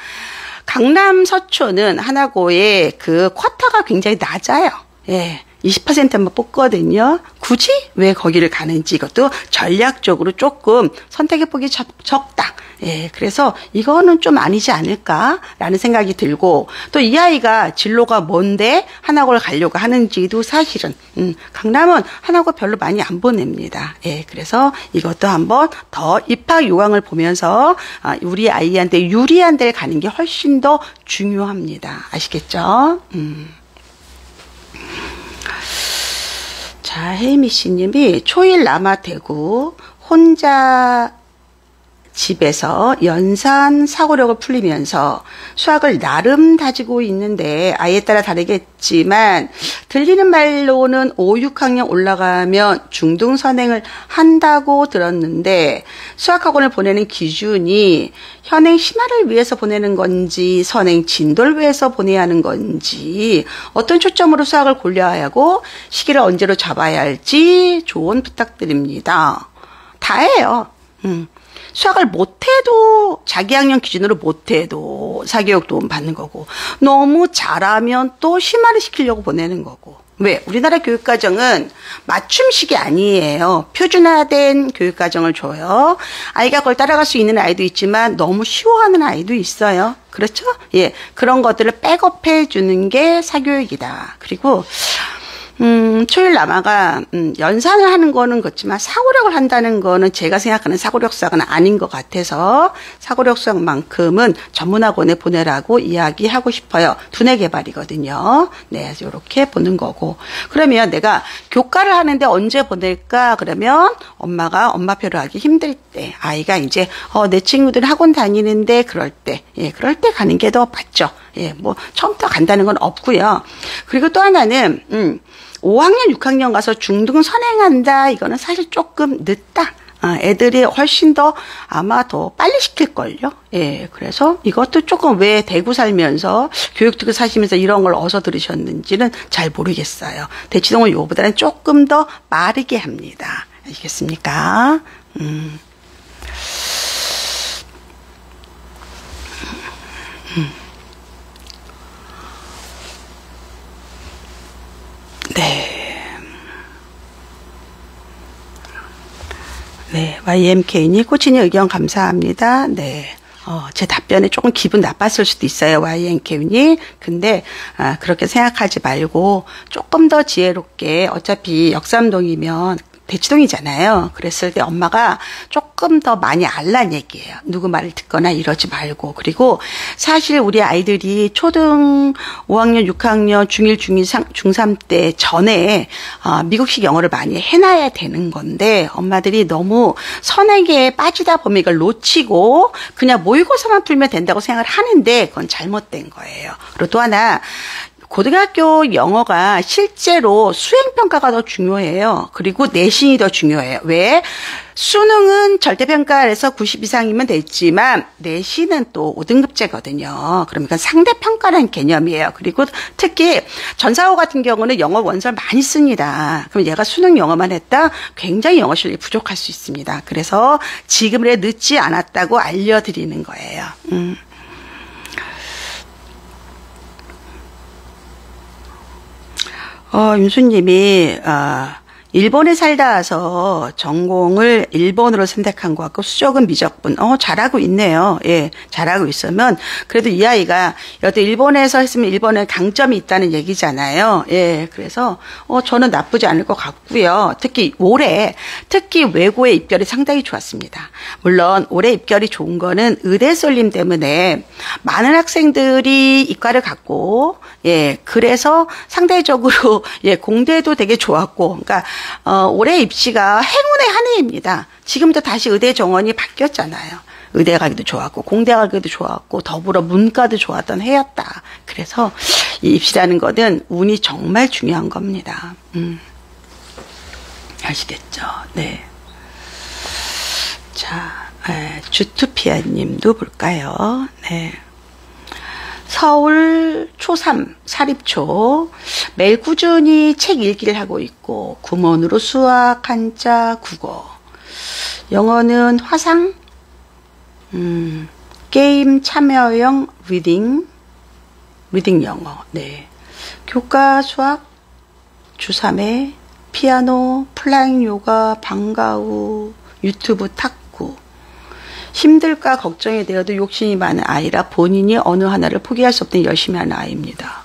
강남 서초는 하나고의 그 쿼터가 굉장히 낮아요. 예. 20%만 뽑거든요. 굳이 왜 거기를 가는지 이것도 전략적으로 조금 선택의 폭이 적다. 예, 그래서 이거는 좀 아니지 않을까라는 생각이 들고, 또 이 아이가 진로가 뭔데 하나고를 가려고 하는지도 사실은 강남은 하나고 별로 많이 안 보냅니다. 예, 그래서 이것도 한번 더 입학 요강을 보면서 우리 아이한테 유리한 데를 가는 게 훨씬 더 중요합니다. 아시겠죠? 자, 혜미 씨님이 초1 남아대구 혼자 집에서 연산 사고력을 풀리면서 수학을 나름 다지고 있는데, 아이에 따라 다르겠지만 들리는 말로는 5, 6학년 올라가면 중등 선행을 한다고 들었는데, 수학학원을 보내는 기준이 현행 심화를 위해서 보내는 건지 선행 진도를 위해서 보내야 하는 건지, 어떤 초점으로 수학을 고려해야 하고 시기를 언제로 잡아야 할지 조언 부탁드립니다. 다예요. 수학을 못해도 자기 학년 기준으로 못해도 사교육 도움 받는 거고 너무 잘하면 또 심화를 시키려고 보내는 거고. 왜? 우리나라 교육과정은 맞춤식이 아니에요. 표준화된 교육과정을 줘요. 아이가 그걸 따라갈 수 있는 아이도 있지만 너무 쉬워하는 아이도 있어요. 그렇죠? 예, 그런 것들을 백업해 주는 게 사교육이다. 그리고 초일 남아가 연산을 하는 거는 그렇지만 사고력을 한다는 거는 제가 생각하는 사고력 수학은 아닌 것 같아서 사고력 수학만큼은 전문학원에 보내라고 이야기하고 싶어요. 두뇌 개발이거든요. 네, 이렇게 보는 거고. 그러면 내가 교과를 하는데 언제 보낼까? 그러면 엄마가 엄마표를 하기 힘들 때, 아이가 이제 내 친구들 학원 다니는데 그럴 때, 예, 그럴 때 가는 게 더 맞죠. 예, 뭐 처음부터 간다는 건 없고요. 그리고 또 하나는 5학년, 6학년 가서 중등 선행한다. 이거는 사실 조금 늦다. 애들이 훨씬 더 아마 더 빨리 시킬걸요. 예, 그래서 이것도 조금 왜 대구 살면서 교육특구 사시면서 이런 걸 어서 들으셨는지는 잘 모르겠어요. 대치동은 요거보다는 조금 더 빠르게 합니다. 아시겠습니까? 네, YMK님, 코치님 의견 감사합니다. 네. 제 답변에 조금 기분 나빴을 수도 있어요, YMK님. 근데, 그렇게 생각하지 말고, 조금 더 지혜롭게, 어차피 역삼동이면, 대치동이잖아요. 그랬을 때 엄마가 조금 더 많이 알란 얘기예요. 누구 말을 듣거나 이러지 말고. 그리고 사실 우리 아이들이 초등 5학년, 6학년, 중1, 중2, 중3 때 전에 미국식 영어를 많이 해놔야 되는 건데 엄마들이 너무 선에게 빠지다 보면 이걸 놓치고 그냥 모의고사만 풀면 된다고 생각을 하는데 그건 잘못된 거예요. 그리고 또 하나 고등학교 영어가 실제로 수행평가가 더 중요해요. 그리고 내신이 더 중요해요. 왜? 수능은 절대평가에서 90 이상이면 됐지만 내신은 또 5등급제거든요. 그러니까 상대평가라는 개념이에요. 그리고 특히 전사호 같은 경우는 영어 원서를 많이 씁니다. 그럼 얘가 수능 영어만 했다? 굉장히 영어 실력이 부족할 수 있습니다. 그래서 지금에 늦지 않았다고 알려드리는 거예요. 윤수님이, 일본에 살다 와서 전공을 일본어로 선택한 것 같고 수적은 미적분. 잘하고 있네요. 예, 잘하고 있으면 그래도 이 아이가 여태 일본에서 했으면 일본에 강점이 있다는 얘기잖아요. 예, 그래서 저는 나쁘지 않을 것 같고요. 특히 외고의 입결이 상당히 좋았습니다. 물론 올해 입결이 좋은 거는 의대 쏠림 때문에 많은 학생들이 이과를 갖고 예, 그래서 상대적으로 예, 공대도 되게 좋았고 그러니까 올해 입시가 행운의 한 해입니다. 지금도 다시 의대 정원이 바뀌었잖아요. 의대 가기도 좋았고 공대 가기도 좋았고 더불어 문과도 좋았던 해였다. 그래서 이 입시라는 것은 운이 정말 중요한 겁니다. 아시겠죠? 네. 자, 주투피아 님도 볼까요? 네. 서울 초3 사립초 매일 꾸준히 책 읽기를 하고 있고 구몬으로 수학, 한자, 국어 영어는 화상 게임 참여형 리딩 영어 네 교과 수학 주3회 피아노 플라잉 요가 방과후 유튜브 탁구 힘들까 걱정이 되어도 욕심이 많은 아이라 본인이 어느 하나를 포기할 수 없는 열심히 하는 아이입니다.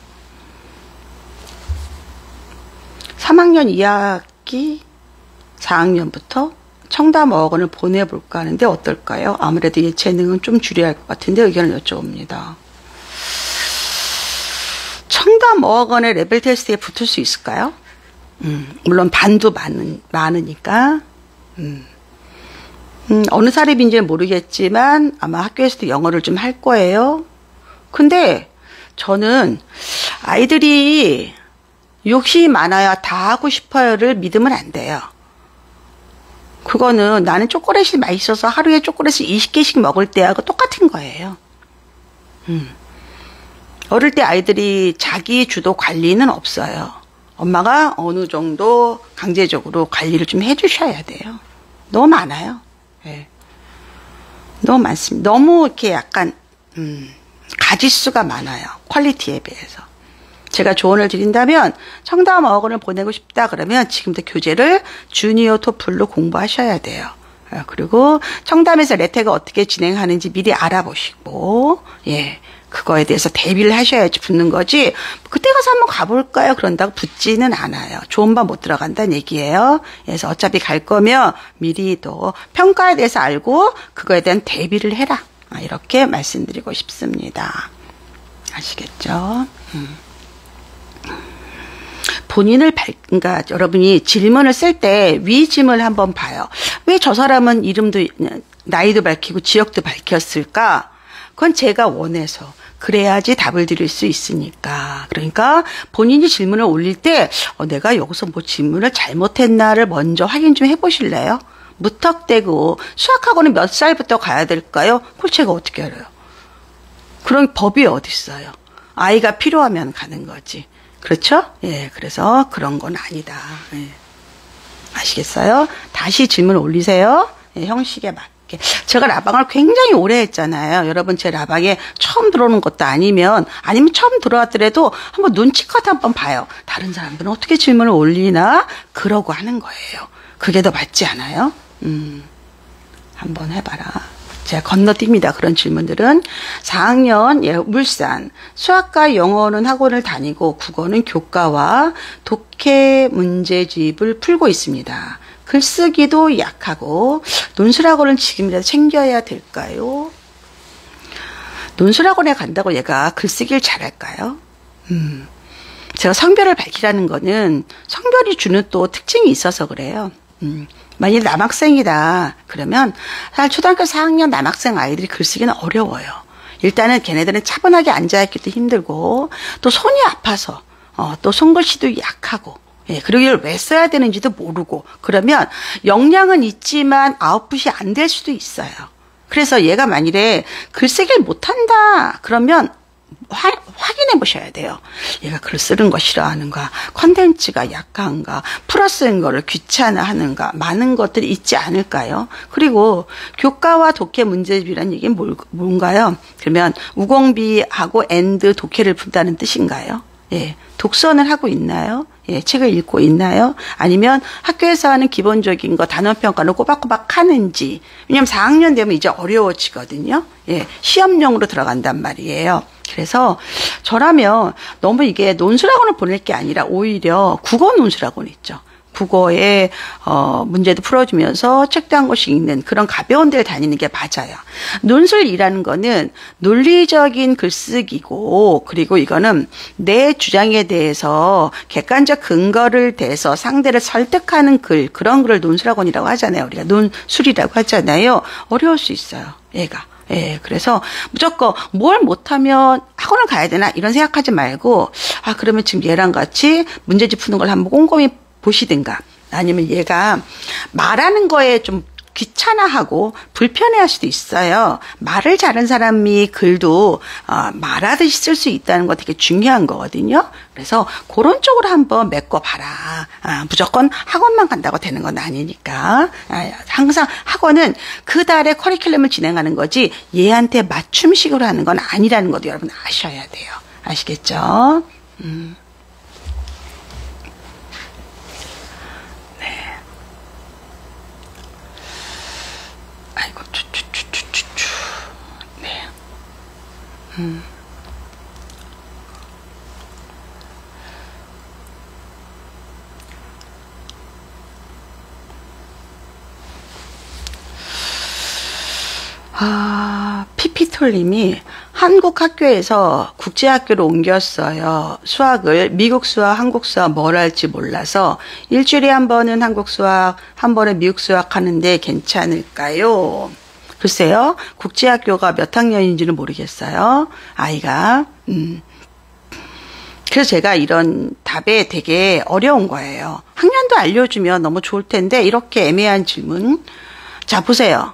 3학년 2학기 4학년부터 청담 어학원을 보내볼까 하는데 어떨까요? 아무래도 예체능은 좀 줄여야 할 것 같은데 의견을 여쭤봅니다. 청담 어학원의 레벨 테스트에 붙을 수 있을까요? 물론 반도 많으니까 어느 사립인지는 모르겠지만 아마 학교에서도 영어를 좀 할 거예요. 근데 저는 아이들이 욕심이 많아야 다 하고 싶어요를 믿으면 안 돼요. 그거는 나는 초콜릿이 맛있어서 하루에 초콜릿을 20개씩 먹을 때하고 똑같은 거예요. 어릴 때 아이들이 자기 주도 관리는 없어요. 엄마가 어느 정도 강제적으로 관리를 좀 해주셔야 돼요. 너무 많아요. 예. 너무 많습니다. 너무 이렇게 약간 가지수가 많아요. 퀄리티에 비해서. 제가 조언을 드린다면 청담 어학원을 보내고 싶다 그러면 지금부터 교재를 주니어 토플로 공부하셔야 돼요. 그리고 청담에서 레텍을 어떻게 진행하는지 미리 알아보시고, 예, 그거에 대해서 대비를 하셔야지 붙는 거지, 그때 가서 한번 가볼까요? 그런다고 붙지는 않아요. 좋은 반 못 들어간다는 얘기예요. 그래서 어차피 갈 거면 미리 또 평가에 대해서 알고 그거에 대한 대비를 해라. 이렇게 말씀드리고 싶습니다. 아시겠죠? 그러니까 여러분이 질문을 쓸 때 위짐을 한번 봐요. 왜 저 사람은 이름도, 나이도 밝히고 지역도 밝혔을까? 그건 제가 원해서. 그래야지 답을 드릴 수 있으니까. 그러니까 본인이 질문을 올릴 때 내가 여기서 뭐 질문을 잘못했나를 먼저 확인 좀 해보실래요? 무턱대고 수학학원은 몇 살부터 가야 될까요? 그걸 제가 어떻게 알아요? 그런 법이 어디 있어요? 아이가 필요하면 가는 거지. 그렇죠? 예, 그래서 그런 건 아니다. 예. 아시겠어요? 다시 질문 올리세요. 예, 형식에 맞게. 제가 라방을 굉장히 오래 했잖아요. 여러분 제 라방에 처음 들어오는 것도 아니면 처음 들어왔더라도 한번 눈치껏 한번 봐요. 다른 사람들은 어떻게 질문을 올리나? 그러고 하는 거예요. 그게 더 맞지 않아요? 한번 해봐라. 제가 건너뜁니다. 그런 질문들은. 4학년 예, 물산 수학과 영어는 학원을 다니고 국어는 교과와 독해 문제집을 풀고 있습니다. 글쓰기도 약하고 논술학원은 지금이라도 챙겨야 될까요? 논술학원에 간다고 얘가 글쓰기를 잘할까요? 제가 성별을 밝히라는 거는 성별이 주는 또 특징이 있어서 그래요. 만약에 남학생이다 그러면 사실 초등학교 4학년 남학생 아이들이 글쓰기는 어려워요. 일단은 걔네들은 차분하게 앉아있기도 힘들고 또 손이 아파서 또 손글씨도 약하고, 예, 그리고 이걸 왜 써야 되는지도 모르고 그러면 역량은 있지만 아웃풋이 안 될 수도 있어요. 그래서 얘가 만일에 글쓰기를 못한다 그러면 확인해 보셔야 돼요. 얘가 글 쓰는 거 싫어하는가, 컨텐츠가 약한가, 풀어 쓰는 거를 귀찮아하는가, 많은 것들이 있지 않을까요? 그리고 교과와 독해 문제집이라는 얘기는 뭔가요? 그러면 우공비하고 앤드 독해를 푼다는 뜻인가요? 예, 독서는 하고 있나요? 예, 책을 읽고 있나요? 아니면 학교에서 하는 기본적인 거 단원평가는 꼬박꼬박 하는지. 왜냐면 4학년 되면 이제 어려워지거든요. 예, 시험용으로 들어간단 말이에요. 그래서 저라면 너무 이게 논술학원을 보낼 게 아니라 오히려 국어 논술학원 있죠. 국어에 문제도 풀어주면서 책도 한 권씩 읽는 그런 가벼운 데를 다니는 게 맞아요. 논술이라는 거는 논리적인 글쓰기고, 그리고 이거는 내 주장에 대해서 객관적 근거를 대서 상대를 설득하는 글, 그런 글을 논술학원이라고 하잖아요. 우리가 논술이라고 하잖아요. 어려울 수 있어요, 얘가. 예, 그래서 무조건 뭘 못하면 학원을 가야 되나 이런 생각하지 말고, 그러면 지금 얘랑 같이 문제집 푸는 걸 한번 꼼꼼히 보시든가, 아니면 얘가 말하는 거에 좀 귀찮아하고 불편해할 수도 있어요. 말을 잘하는 사람이 글도 말하듯이 쓸 수 있다는 거 되게 중요한 거거든요. 그래서 그런 쪽으로 한번 메꿔봐라. 무조건 학원만 간다고 되는 건 아니니까. 항상 학원은 그 달에 커리큘럼을 진행하는 거지 얘한테 맞춤식으로 하는 건 아니라는 것도 여러분 아셔야 돼요. 아시겠죠? 아이고, 네. 피피톨님이 한국 학교에서 국제학교로 옮겼어요. 수학을 미국 수학, 한국 수학 뭘 할지 몰라서 일주일에 한 번은 한국 수학, 한 번은 미국 수학 하는데 괜찮을까요? 글쎄요. 국제학교가 몇 학년인지는 모르겠어요. 아이가. 그래서 제가 이런 답에 되게 어려운 거예요. 학년도 알려주면 너무 좋을 텐데 이렇게 애매한 질문. 자, 보세요.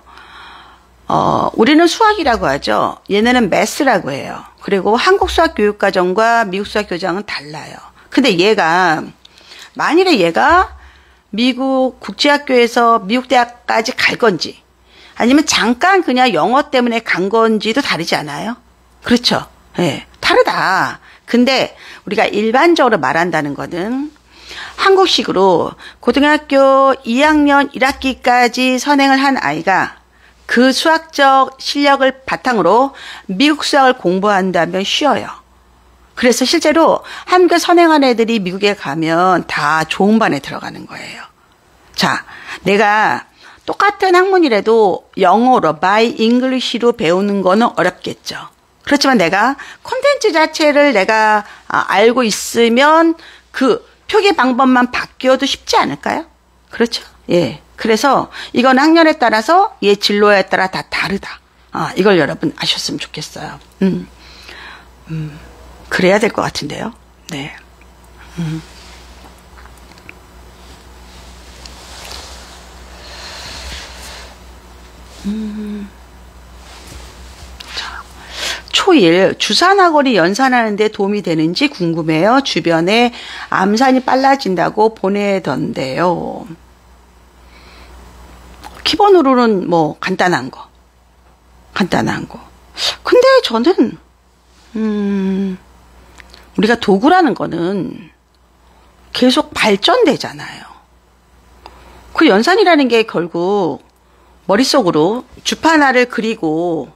우리는 수학이라고 하죠. 얘네는 매스라고 해요. 그리고 한국 수학 교육과정과 미국 수학 교장은 달라요. 근데 얘가 만일에 얘가 미국 국제학교에서 미국 대학까지 갈 건지 아니면 잠깐 그냥 영어 때문에 간 건지도 다르지 않아요? 그렇죠. 예, 다르다. 근데 우리가 일반적으로 말한다는 거는 한국식으로 고등학교 2학년 1학기까지 선행을 한 아이가 그 수학적 실력을 바탕으로 미국 수학을 공부한다면 쉬워요. 그래서 실제로 한국에 선행한 애들이 미국에 가면 다 좋은 반에 들어가는 거예요. 자, 내가 똑같은 학문이라도 영어로 by English로 배우는 거는 어렵겠죠. 그렇지만 내가 콘텐츠 자체를 내가 알고 있으면 그 표기 방법만 바뀌어도 쉽지 않을까요? 그렇죠? 예. 그래서 이건 학년에 따라서 얘 진로에 따라 다 다르다. 이걸 여러분 아셨으면 좋겠어요. 그래야 될 것 같은데요. 네. 자, 초1 주산학원이 연산하는 데 도움이 되는지 궁금해요. 주변에 암산이 빨라진다고 보내던데요. 기본으로는 뭐 간단한 거. 근데 저는 우리가 도구라는 거는 계속 발전되잖아요. 그 연산이라는 게 결국 머릿속으로 주파나를 그리고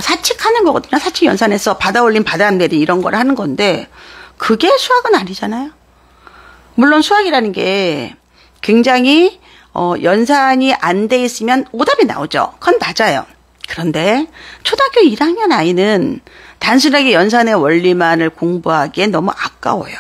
사칙하는 거거든요. 사칙 연산해서 받아올림 받아내리 이런 걸 하는 건데 그게 수학은 아니잖아요. 물론 수학이라는 게 굉장히 연산이 안 돼 있으면 오답이 나오죠. 그건 맞아요. 그런데 초등학교 1학년 아이는 단순하게 연산의 원리만을 공부하기엔 너무 아까워요.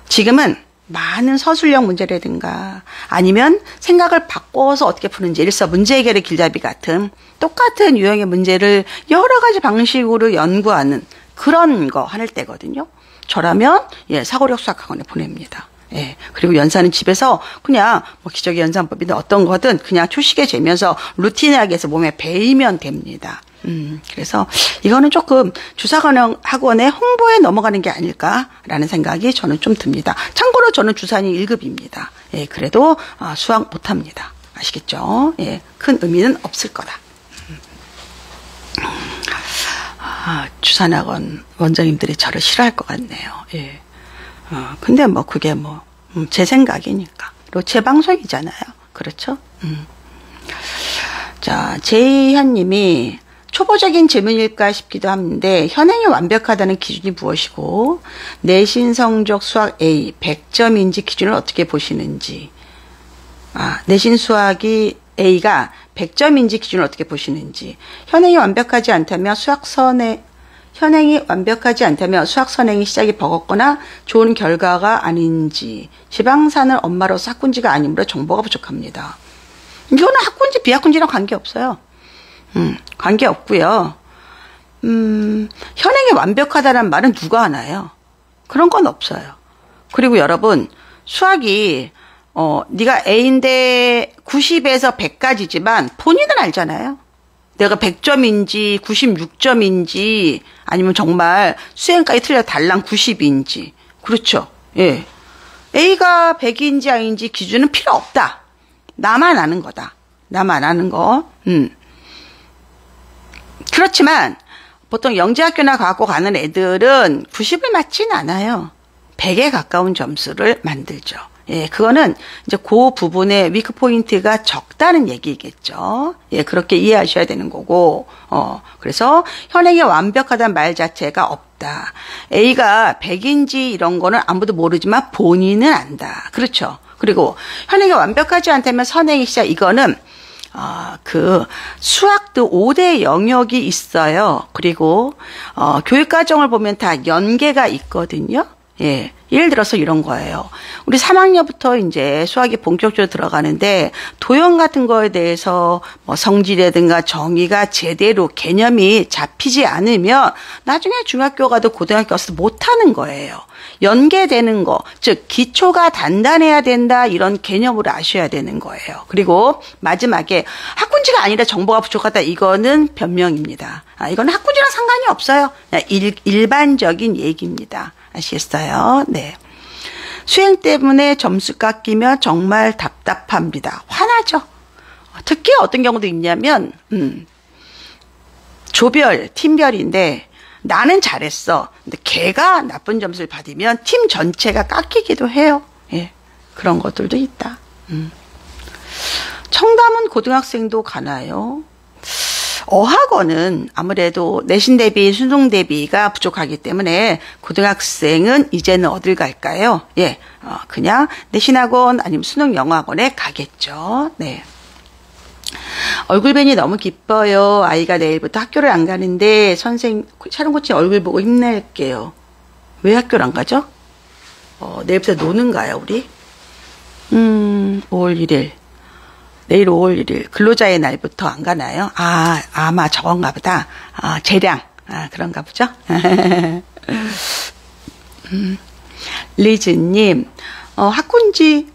지금은 많은 서술형 문제라든가 아니면 생각을 바꿔서 어떻게 푸는지 예를 들어서 문제 해결의 길잡이 같은 똑같은 유형의 문제를 여러 가지 방식으로 연구하는 그런 거 할 때거든요. 저라면 사고력 수학학원에 보냅니다. 예. 그리고 연산은 집에서 그냥 뭐 기적의 연산법이든 어떤 거든 그냥 초식에 재면서 루틴하게 해서 몸에 배이면 됩니다. 그래서 이거는 조금 주산학원의 홍보에 넘어가는 게 아닐까라는 생각이 저는 좀 듭니다. 참고로 저는 주산이 1급입니다. 예, 그래도 수학 못합니다. 아시겠죠? 예, 큰 의미는 없을 거다. 주산학원 원장님들이 저를 싫어할 것 같네요. 예. 근데 뭐 그게 뭐 제 생각이니까. 그리고 제 방송이잖아요. 그렇죠? 자, 제이현님이 초보적인 질문일까 싶기도 하는데 현행이 완벽하다는 기준이 무엇이고 내신 성적 수학 A 100점인지 기준을 어떻게 보시는지. 내신 수학이 A가 100점인지 기준을 어떻게 보시는지. 현행이 완벽하지 않다면 수학 선행이 시작이 버겁거나 좋은 결과가 아닌지. 지방산을 엄마로서 학군지가 아니므로 정보가 부족합니다. 이거는 학군지 비학군지랑 관계없어요. 관계없고요. 현행이 완벽하다는 말은 누가 하나요? 그런 건 없어요. 그리고 여러분 수학이 네가 A인데 90에서 100까지지만 본인은 알잖아요. 내가 100점인지 96점인지 아니면 정말 수행까지 틀려 달랑 90인지. 그렇죠. 예. A가 100인지 아닌지 기준은 필요 없다. 나만 아는 거다. 나만 아는 거. 그렇지만 보통 영재학교나 과학고 가는 애들은 90을 맞지는 않아요. 100에 가까운 점수를 만들죠. 예, 그거는 이제 그 부분의 위크 포인트가 적다는 얘기겠죠. 예, 그렇게 이해하셔야 되는 거고, 그래서 현행이 완벽하다는 말 자체가 없다. A가 100인지 이런 거는 아무도 모르지만 본인은 안다. 그렇죠. 그리고 현행이 완벽하지 않다면 선행이 시작, 이거는 그 수학도 5대 영역이 있어요. 그리고 교육과정을 보면 다 연계가 있거든요. 예. 예를 들어서 이런 거예요. 우리 3학년부터 이제 수학이 본격적으로 들어가는데 도형 같은 거에 대해서 뭐 성질이라든가 정의가 제대로 개념이 잡히지 않으면 나중에 중학교 가도 고등학교 가서 못하는 거예요. 연계되는 거, 즉 기초가 단단해야 된다 이런 개념으로 아셔야 되는 거예요. 그리고 마지막에 학군지가 아니라 정보가 부족하다 이거는 변명입니다. 이건 학군지랑 상관이 없어요. 일반적인 얘기입니다. 아시겠어요? 네. 수행 때문에 점수 깎이면 정말 답답합니다. 화나죠. 특히 어떤 경우도 있냐면 조별, 팀별인데 나는 잘했어. 근데 걔가 나쁜 점수를 받으면 팀 전체가 깎이기도 해요. 예, 그런 것들도 있다. 청담은 고등학생도 가나요? 어학원은 아무래도 내신 대비, 수능 대비가 부족하기 때문에 고등학생은 이제는 어딜 갈까요? 예, 그냥 내신학원 아니면 수능 영어학원에 가겠죠. 네. 얼굴 뵈니 너무 기뻐요. 아이가 내일부터 학교를 안 가는데 촬영코치 얼굴 보고 힘낼게요. 왜 학교를 안 가죠? 내일부터 노는가요, 우리? 5월 1일. 내일 5월 1일 근로자의 날부터 안 가나요? 아마 저건가 보다. 재량. 그런가 보죠? 리즈님, 학군지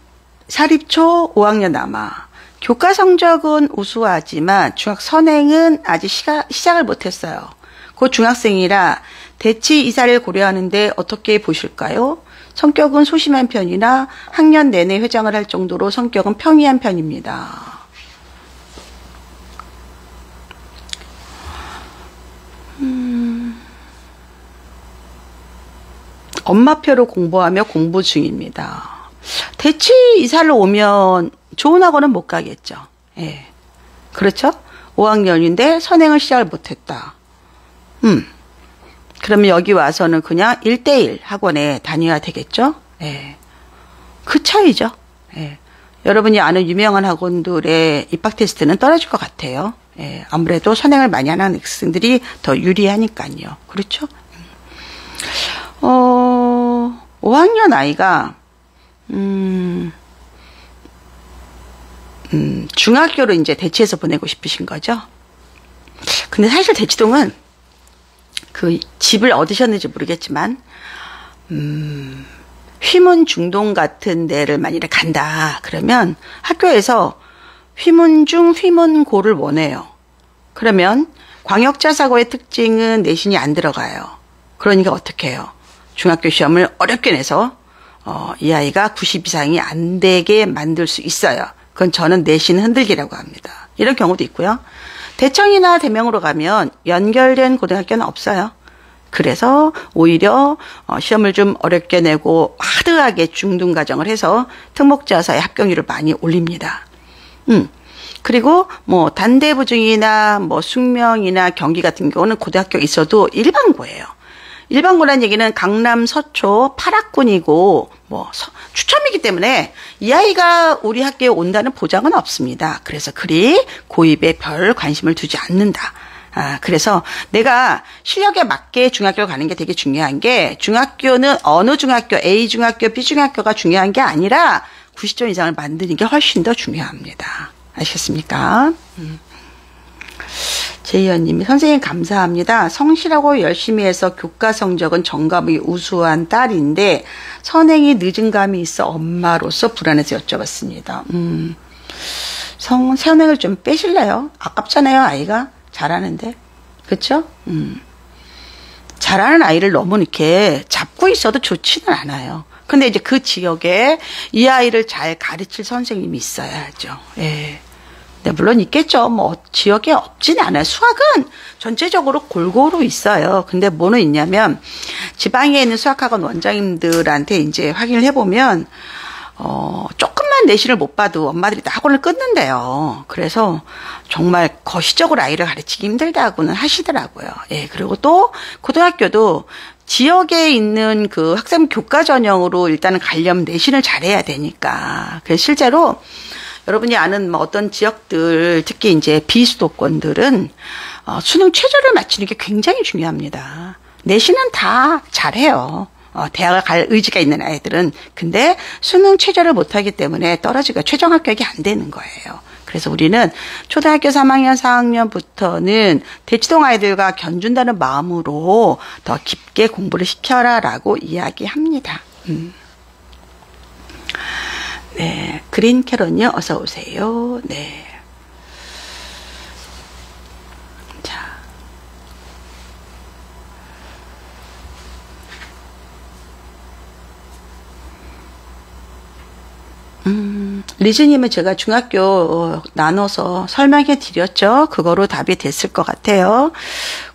사립초 5학년 남아. 교과 성적은 우수하지만 중학 선행은 아직 시작을 못했어요. 곧 중학생이라 대치 이사를 고려하는데 어떻게 보실까요? 성격은 소심한 편이나 학년 내내 회장을 할 정도로 성격은 평이한 편입니다. 엄마표로 공부하며 공부 중입니다. 대치 이사를 오면 좋은 학원은 못 가겠죠. 예. 그렇죠? 5학년인데 선행을 시작을 못했다. 그러면 여기 와서는 그냥 1대1 학원에 다녀야 되겠죠? 예. 그 차이죠. 예. 여러분이 아는 유명한 학원들의 입학 테스트는 떨어질 것 같아요. 예. 아무래도 선행을 많이 하는 학생들이 더 유리하니까요. 그렇죠? 5학년 아이가, 중학교로 이제 대치해서 보내고 싶으신 거죠? 근데 사실 대치동은 그 집을 얻으셨는지 모르겠지만, 휘문 중동 같은 데를 만일에 간다. 그러면 학교에서 휘문중, 휘문고를 원해요. 그러면 광역자사고의 특징은 내신이 안 들어가요. 그러니까 어떻게 해요? 중학교 시험을 어렵게 내서 이 아이가 90 이상이 안 되게 만들 수 있어요. 그건 저는 내신 흔들기라고 합니다. 이런 경우도 있고요. 대청이나 대명으로 가면 연결된 고등학교는 없어요. 그래서 오히려 시험을 좀 어렵게 내고 하드하게 중등 과정을 해서 특목자사의 합격률을 많이 올립니다. 그리고 뭐 단대부중이나 뭐 숙명이나 경기 같은 경우는 고등학교 있어도 일반고예요. 일반고란 얘기는 강남 서초 8학군이고 뭐 추첨이기 때문에 이 아이가 우리 학교에 온다는 보장은 없습니다. 그래서 그리 고입에 별 관심을 두지 않는다. 그래서 내가 실력에 맞게 중학교를 가는 게 되게 중요한 게 중학교는 어느 중학교, A 중학교, B 중학교가 중요한 게 아니라 90점 이상을 만드는 게 훨씬 더 중요합니다. 아시겠습니까? 제이연님이 선생님 감사합니다. 성실하고 열심히 해서 교과 성적은 정감이 우수한 딸인데 선행이 늦은 감이 있어 엄마로서 불안해서 여쭤봤습니다. 선행을 좀 빼실래요? 아깝잖아요. 아이가 잘하는데. 그렇죠? 잘하는 아이를 너무 이렇게 잡고 있어도 좋지는 않아요. 근데 이제 그 지역에 이 아이를 잘 가르칠 선생님이 있어야죠. 예. 네, 물론 있겠죠. 뭐 지역에 없지는 않아요. 수학은 전체적으로 골고루 있어요. 근데 뭐는 있냐면 지방에 있는 수학학원 원장님들한테 이제 확인을 해보면 조금만 내신을 못 봐도 엄마들이 다 학원을 끊는데요. 그래서 정말 거시적으로 아이를 가르치기 힘들다고는 하시더라고요. 예, 그리고 또 고등학교도 지역에 있는 그 학생 교과 전형으로 일단은 가려면 내신을 잘해야 되니까. 그래서 실제로 여러분이 아는 뭐 어떤 지역들, 특히 이제 비수도권들은 수능 최저를 맞추는 게 굉장히 중요합니다. 내신은 다 잘해요. 대학을 갈 의지가 있는 아이들은. 근데 수능 최저를 못하기 때문에 떨어지고 최종 합격이 안 되는 거예요. 그래서 우리는 초등학교 3학년, 4학년부터는 대치동 아이들과 견준다는 마음으로 더 깊게 공부를 시켜라라고 이야기합니다. 네, 그린 캐런요, 어서 오세요. 네. 자. 리즈님은 제가 중학교 나눠서 설명해 드렸죠. 그거로 답이 됐을 것 같아요.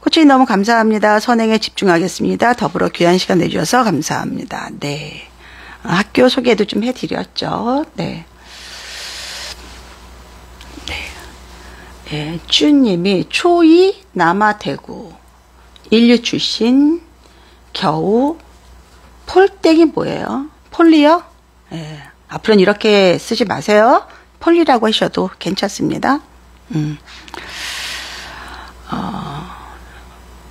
코치님 너무 감사합니다. 선행에 집중하겠습니다. 더불어 귀한 시간 내주셔서 감사합니다. 네. 학교 소개도 좀 해드렸죠. 네. 네. 쭈님이 초2 남아대구 인류 출신 겨우 폴땡이 뭐예요? 폴리요? 네. 앞으로는 이렇게 쓰지 마세요. 폴리라고 하셔도 괜찮습니다.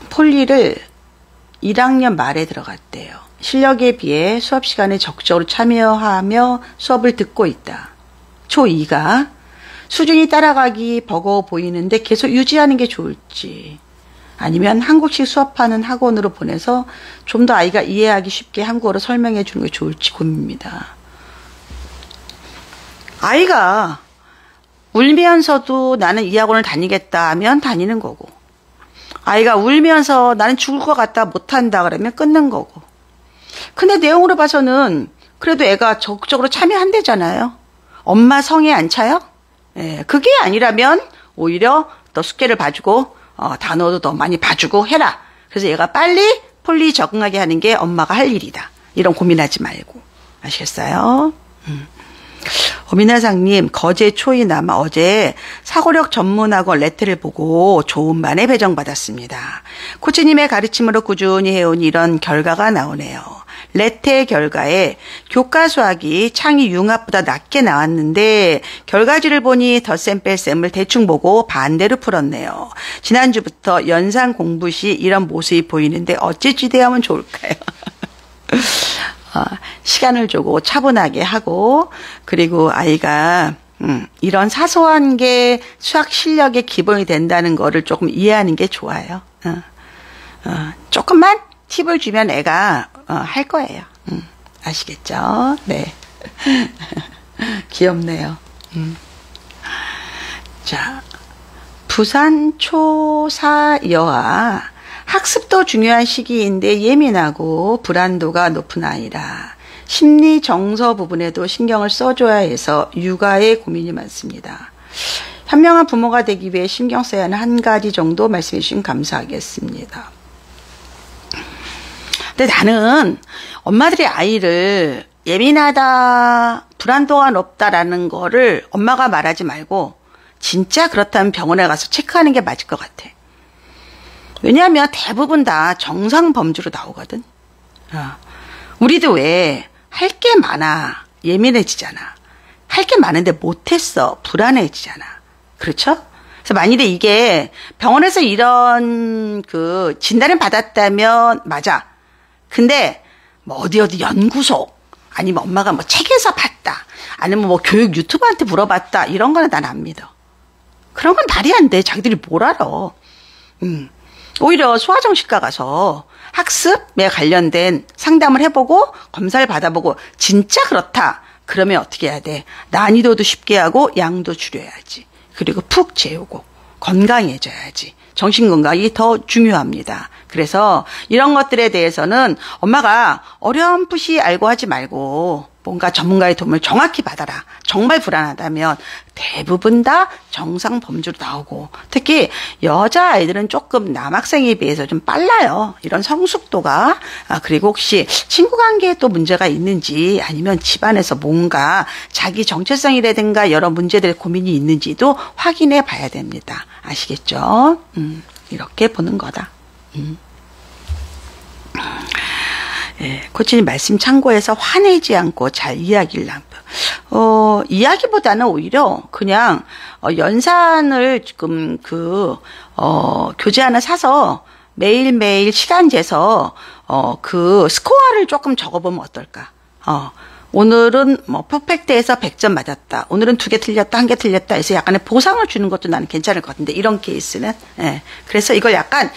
폴리를 1학년 말에 들어갔대요. 실력에 비해 수업 시간에 적극적으로 참여하며 수업을 듣고 있다. 초2가 수준이 따라가기 버거워 보이는데 계속 유지하는 게 좋을지 아니면 한국식 수업하는 학원으로 보내서 좀 더 아이가 이해하기 쉽게 한국어로 설명해 주는 게 좋을지 고민입니다. 아이가 울면서도 나는 이 학원을 다니겠다 하면 다니는 거고 아이가 울면서 나는 죽을 것 같다 못한다 그러면 끊는 거고 근데 내용으로 봐서는 그래도 애가 적극적으로 참여한대잖아요. 엄마 성에 안 차요? 예, 그게 아니라면 오히려 더 숙제를 봐주고 단어도 더 많이 봐주고 해라. 그래서 얘가 빨리 폴리 적응하게 하는 게 엄마가 할 일이다. 이런 고민하지 말고 아시겠어요? 어미나상님 거제 초이 남아 어제 사고력 전문학원 레트를 보고 좋은 반에 배정받았습니다. 코치님의 가르침으로 꾸준히 해온 이런 결과가 나오네요. 레트의 결과에 교과 수학이 창의 융합보다 낮게 나왔는데 결과지를 보니 덧셈 뺄셈을 대충 보고 반대로 풀었네요. 지난주부터 연상 공부 시 이런 모습이 보이는데 어찌 지대하면 좋을까요? 시간을 주고 차분하게 하고 그리고 아이가 이런 사소한 게 수학 실력의 기본이 된다는 거를 조금 이해하는 게 좋아요. 조금만 팁을 주면 애가 할 거예요. 아시겠죠? 네. 귀엽네요. 자, 부산 초사 여아 학습도 중요한 시기인데 예민하고 불안도가 높은 아이라 심리 정서 부분에도 신경을 써줘야 해서 육아에 고민이 많습니다. 현명한 부모가 되기 위해 신경 써야 하는 한 가지 정도 말씀해 주시면 감사하겠습니다. 근데 나는 엄마들이 아이를 예민하다, 불안도가 높다라는 거를 엄마가 말하지 말고 진짜 그렇다면 병원에 가서 체크하는 게 맞을 것 같아. 왜냐하면 대부분 다 정상 범주로 나오거든. 우리도 왜 할 게 많아 예민해지잖아. 할 게 많은데 못했어 불안해지잖아. 그렇죠? 그래서 만일에 이게 병원에서 이런 그 진단을 받았다면 맞아. 근데 뭐 어디 연구소 아니면 엄마가 뭐 책에서 봤다. 아니면 뭐 교육 유튜버한테 물어봤다. 이런 거는 난 안 믿어. 그런 건 말이 안 돼. 자기들이 뭘 알아. 오히려 소아정신과 가서 학습에 관련된 상담을 해보고 검사를 받아보고 진짜 그렇다. 그러면 어떻게 해야 돼? 난이도도 쉽게 하고 양도 줄여야지. 그리고 푹 재우고 건강해져야지. 정신건강이 더 중요합니다. 그래서 이런 것들에 대해서는 엄마가 어렴풋이 알고 하지 말고 뭔가 전문가의 도움을 정확히 받아라. 정말 불안하다면 대부분 다 정상 범주로 나오고 특히 여자아이들은 조금 남학생에 비해서 좀 빨라요. 이런 성숙도가. 그리고 혹시 친구 관계에 또 문제가 있는지 아니면 집안에서 뭔가 자기 정체성이라든가 여러 문제들 고민이 있는지도 확인해 봐야 됩니다. 아시겠죠? 이렇게 보는 거다. 예, 코치님 말씀 참고해서 화내지 않고 잘 이야기를 이야기보다는 오히려 그냥 연산을 지금 교재 하나 사서 매일매일 시간 재서 그 스코어를 조금 적어보면 어떨까? 오늘은 뭐 퍼펙트에서 100점 맞았다. 오늘은 2개 틀렸다, 1개 틀렸다 해서 약간의 보상을 주는 것도 나는 괜찮을 것 같은데 이런 케이스는 예. 그래서 이걸 약간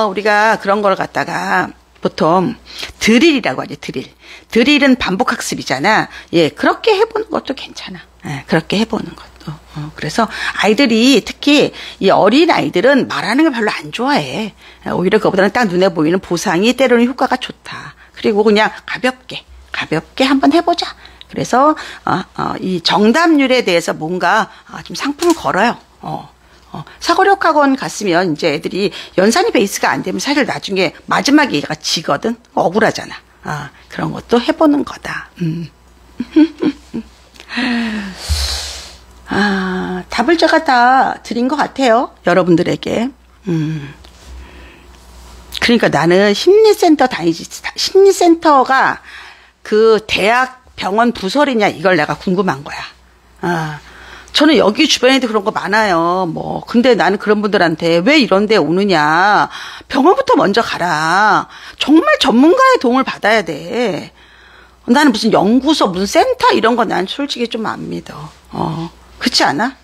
우리가 그런 걸 갖다가 보통 드릴이라고 하죠. 드릴은 반복 학습이잖아. 예, 그렇게 해보는 것도 괜찮아. 예, 그렇게 해보는 것도. 그래서 아이들이 특히 이 어린 아이들은 말하는 걸 별로 안 좋아해. 오히려 그거보다는 딱 눈에 보이는 보상이 때로는 효과가 좋다. 그리고 그냥 가볍게 한번 해보자. 그래서 이 정답률에 대해서 뭔가 좀 상품을 걸어요. 사고력학원 갔으면 이제 애들이 연산이 베이스가 안 되면 사실 나중에 마지막에 얘가 지거든. 억울하잖아. 그런 것도 해보는 거다. 답을 제가 다 드린 것 같아요. 여러분들에게. 그러니까 나는 심리센터 다니지, 심리센터가 그 대학 병원 부설이냐, 이걸 내가 궁금한 거야. 저는 여기 주변에도 그런 거 많아요. 뭐, 근데 나는 그런 분들한테 왜 이런 데 오느냐. 병원부터 먼저 가라. 정말 전문가의 도움을 받아야 돼. 나는 무슨 연구소, 무슨 센터 이런 거 난 솔직히 좀 안 믿어. 그렇지 않아?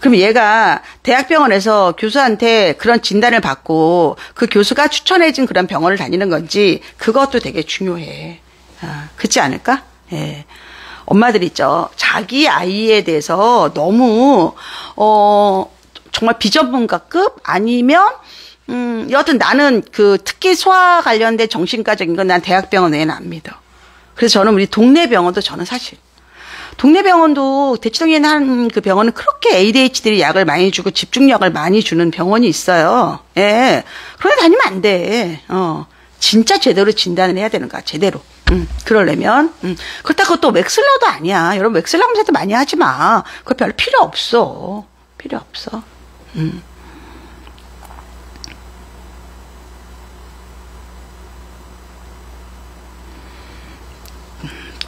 그럼 얘가 대학병원에서 교수한테 그런 진단을 받고 그 교수가 추천해준 그런 병원을 다니는 건지 그것도 되게 중요해. 그렇지 않을까? 예. 엄마들 있죠. 자기 아이에 대해서 너무 정말 비전문가급 아니면 여하튼 나는 그 특히 소아 관련된 정신과적인 건 난 대학병원 외에는 안 믿어. 그래서 저는 우리 동네 병원도 저는 사실 동네 병원도 대치동에 있는 한 그 병원은 그렇게 ADHD 약을 많이 주고 집중력을 많이 주는 병원이 있어요. 예. 그런데 다니면 안 돼. 진짜 제대로 진단을 해야 되는 거야. 제대로. 그러려면. 그렇다고 또 웩슬러도 아니야. 여러분 웩슬러 검사도 많이 하지 마. 그거 별로 필요 없어. 필요 없어.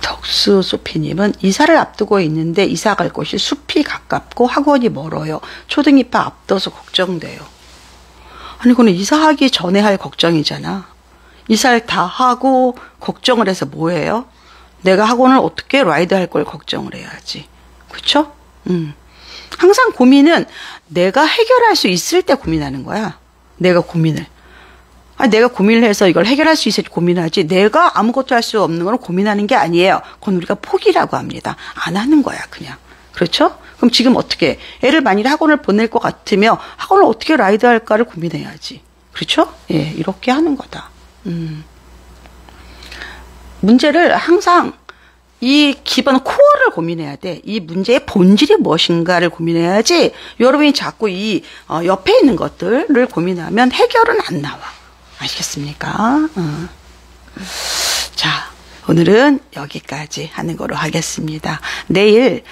덕수 소피님은 이사를 앞두고 있는데 이사 갈 곳이 숲이 가깝고 학원이 멀어요. 초등 입학 앞둬서 걱정돼요. 아니 그건 이사하기 전에 할 걱정이잖아. 이사를 다 하고 걱정을 해서 뭐예요? 내가 학원을 어떻게 라이드 할 걸 걱정을 해야지. 그렇죠? 항상 고민은 내가 해결할 수 있을 때 고민하는 거야. 내가 고민을. 내가 고민을 해서 이걸 해결할 수 있을지 고민하지 내가 아무것도 할 수 없는 건 고민하는 게 아니에요. 그건 우리가 포기라고 합니다. 안 하는 거야 그냥. 그렇죠? 그럼 지금 어떻게 애를 만일 학원을 보낼 것 같으면 학원을 어떻게 라이드 할까를 고민해야지. 그렇죠? 예, 이렇게 하는 거다. 문제를 항상 이 기본 코어를 고민해야 돼. 이 문제의 본질이 무엇인가를 고민해야지 여러분이 자꾸 이 옆에 있는 것들을 고민하면 해결은 안 나와. 아시겠습니까? 자, 오늘은 여기까지 하는 거로 하겠습니다. 내일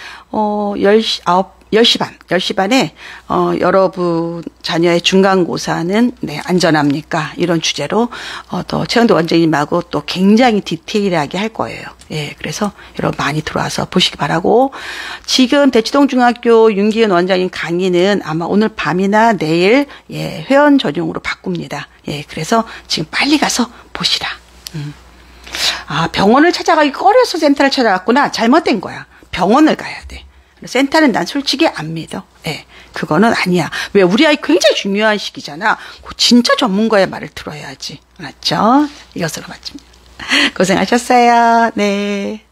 10시 반에 여러분 자녀의 중간고사는 안전합니까? 이런 주제로 또 최영도 원장님하고 또 굉장히 디테일하게 할 거예요. 예, 그래서 여러분 많이 들어와서 보시기 바라고 지금 대치동중학교 윤기현 원장님 강의는 아마 오늘 밤이나 내일 회원 전용으로 바꿉니다. 예, 그래서 지금 빨리 가서 보시라. 병원을 찾아가기 꺼려서 센터를 찾아갔구나. 잘못된 거야. 병원을 가야 돼. 센터는 난 솔직히 안 믿어. 예, 그거는 아니야. 왜 우리 아이 굉장히 중요한 시기잖아. 진짜 전문가의 말을 들어야지. 맞죠? 이것으로 마칩니다. 고생하셨어요. 네.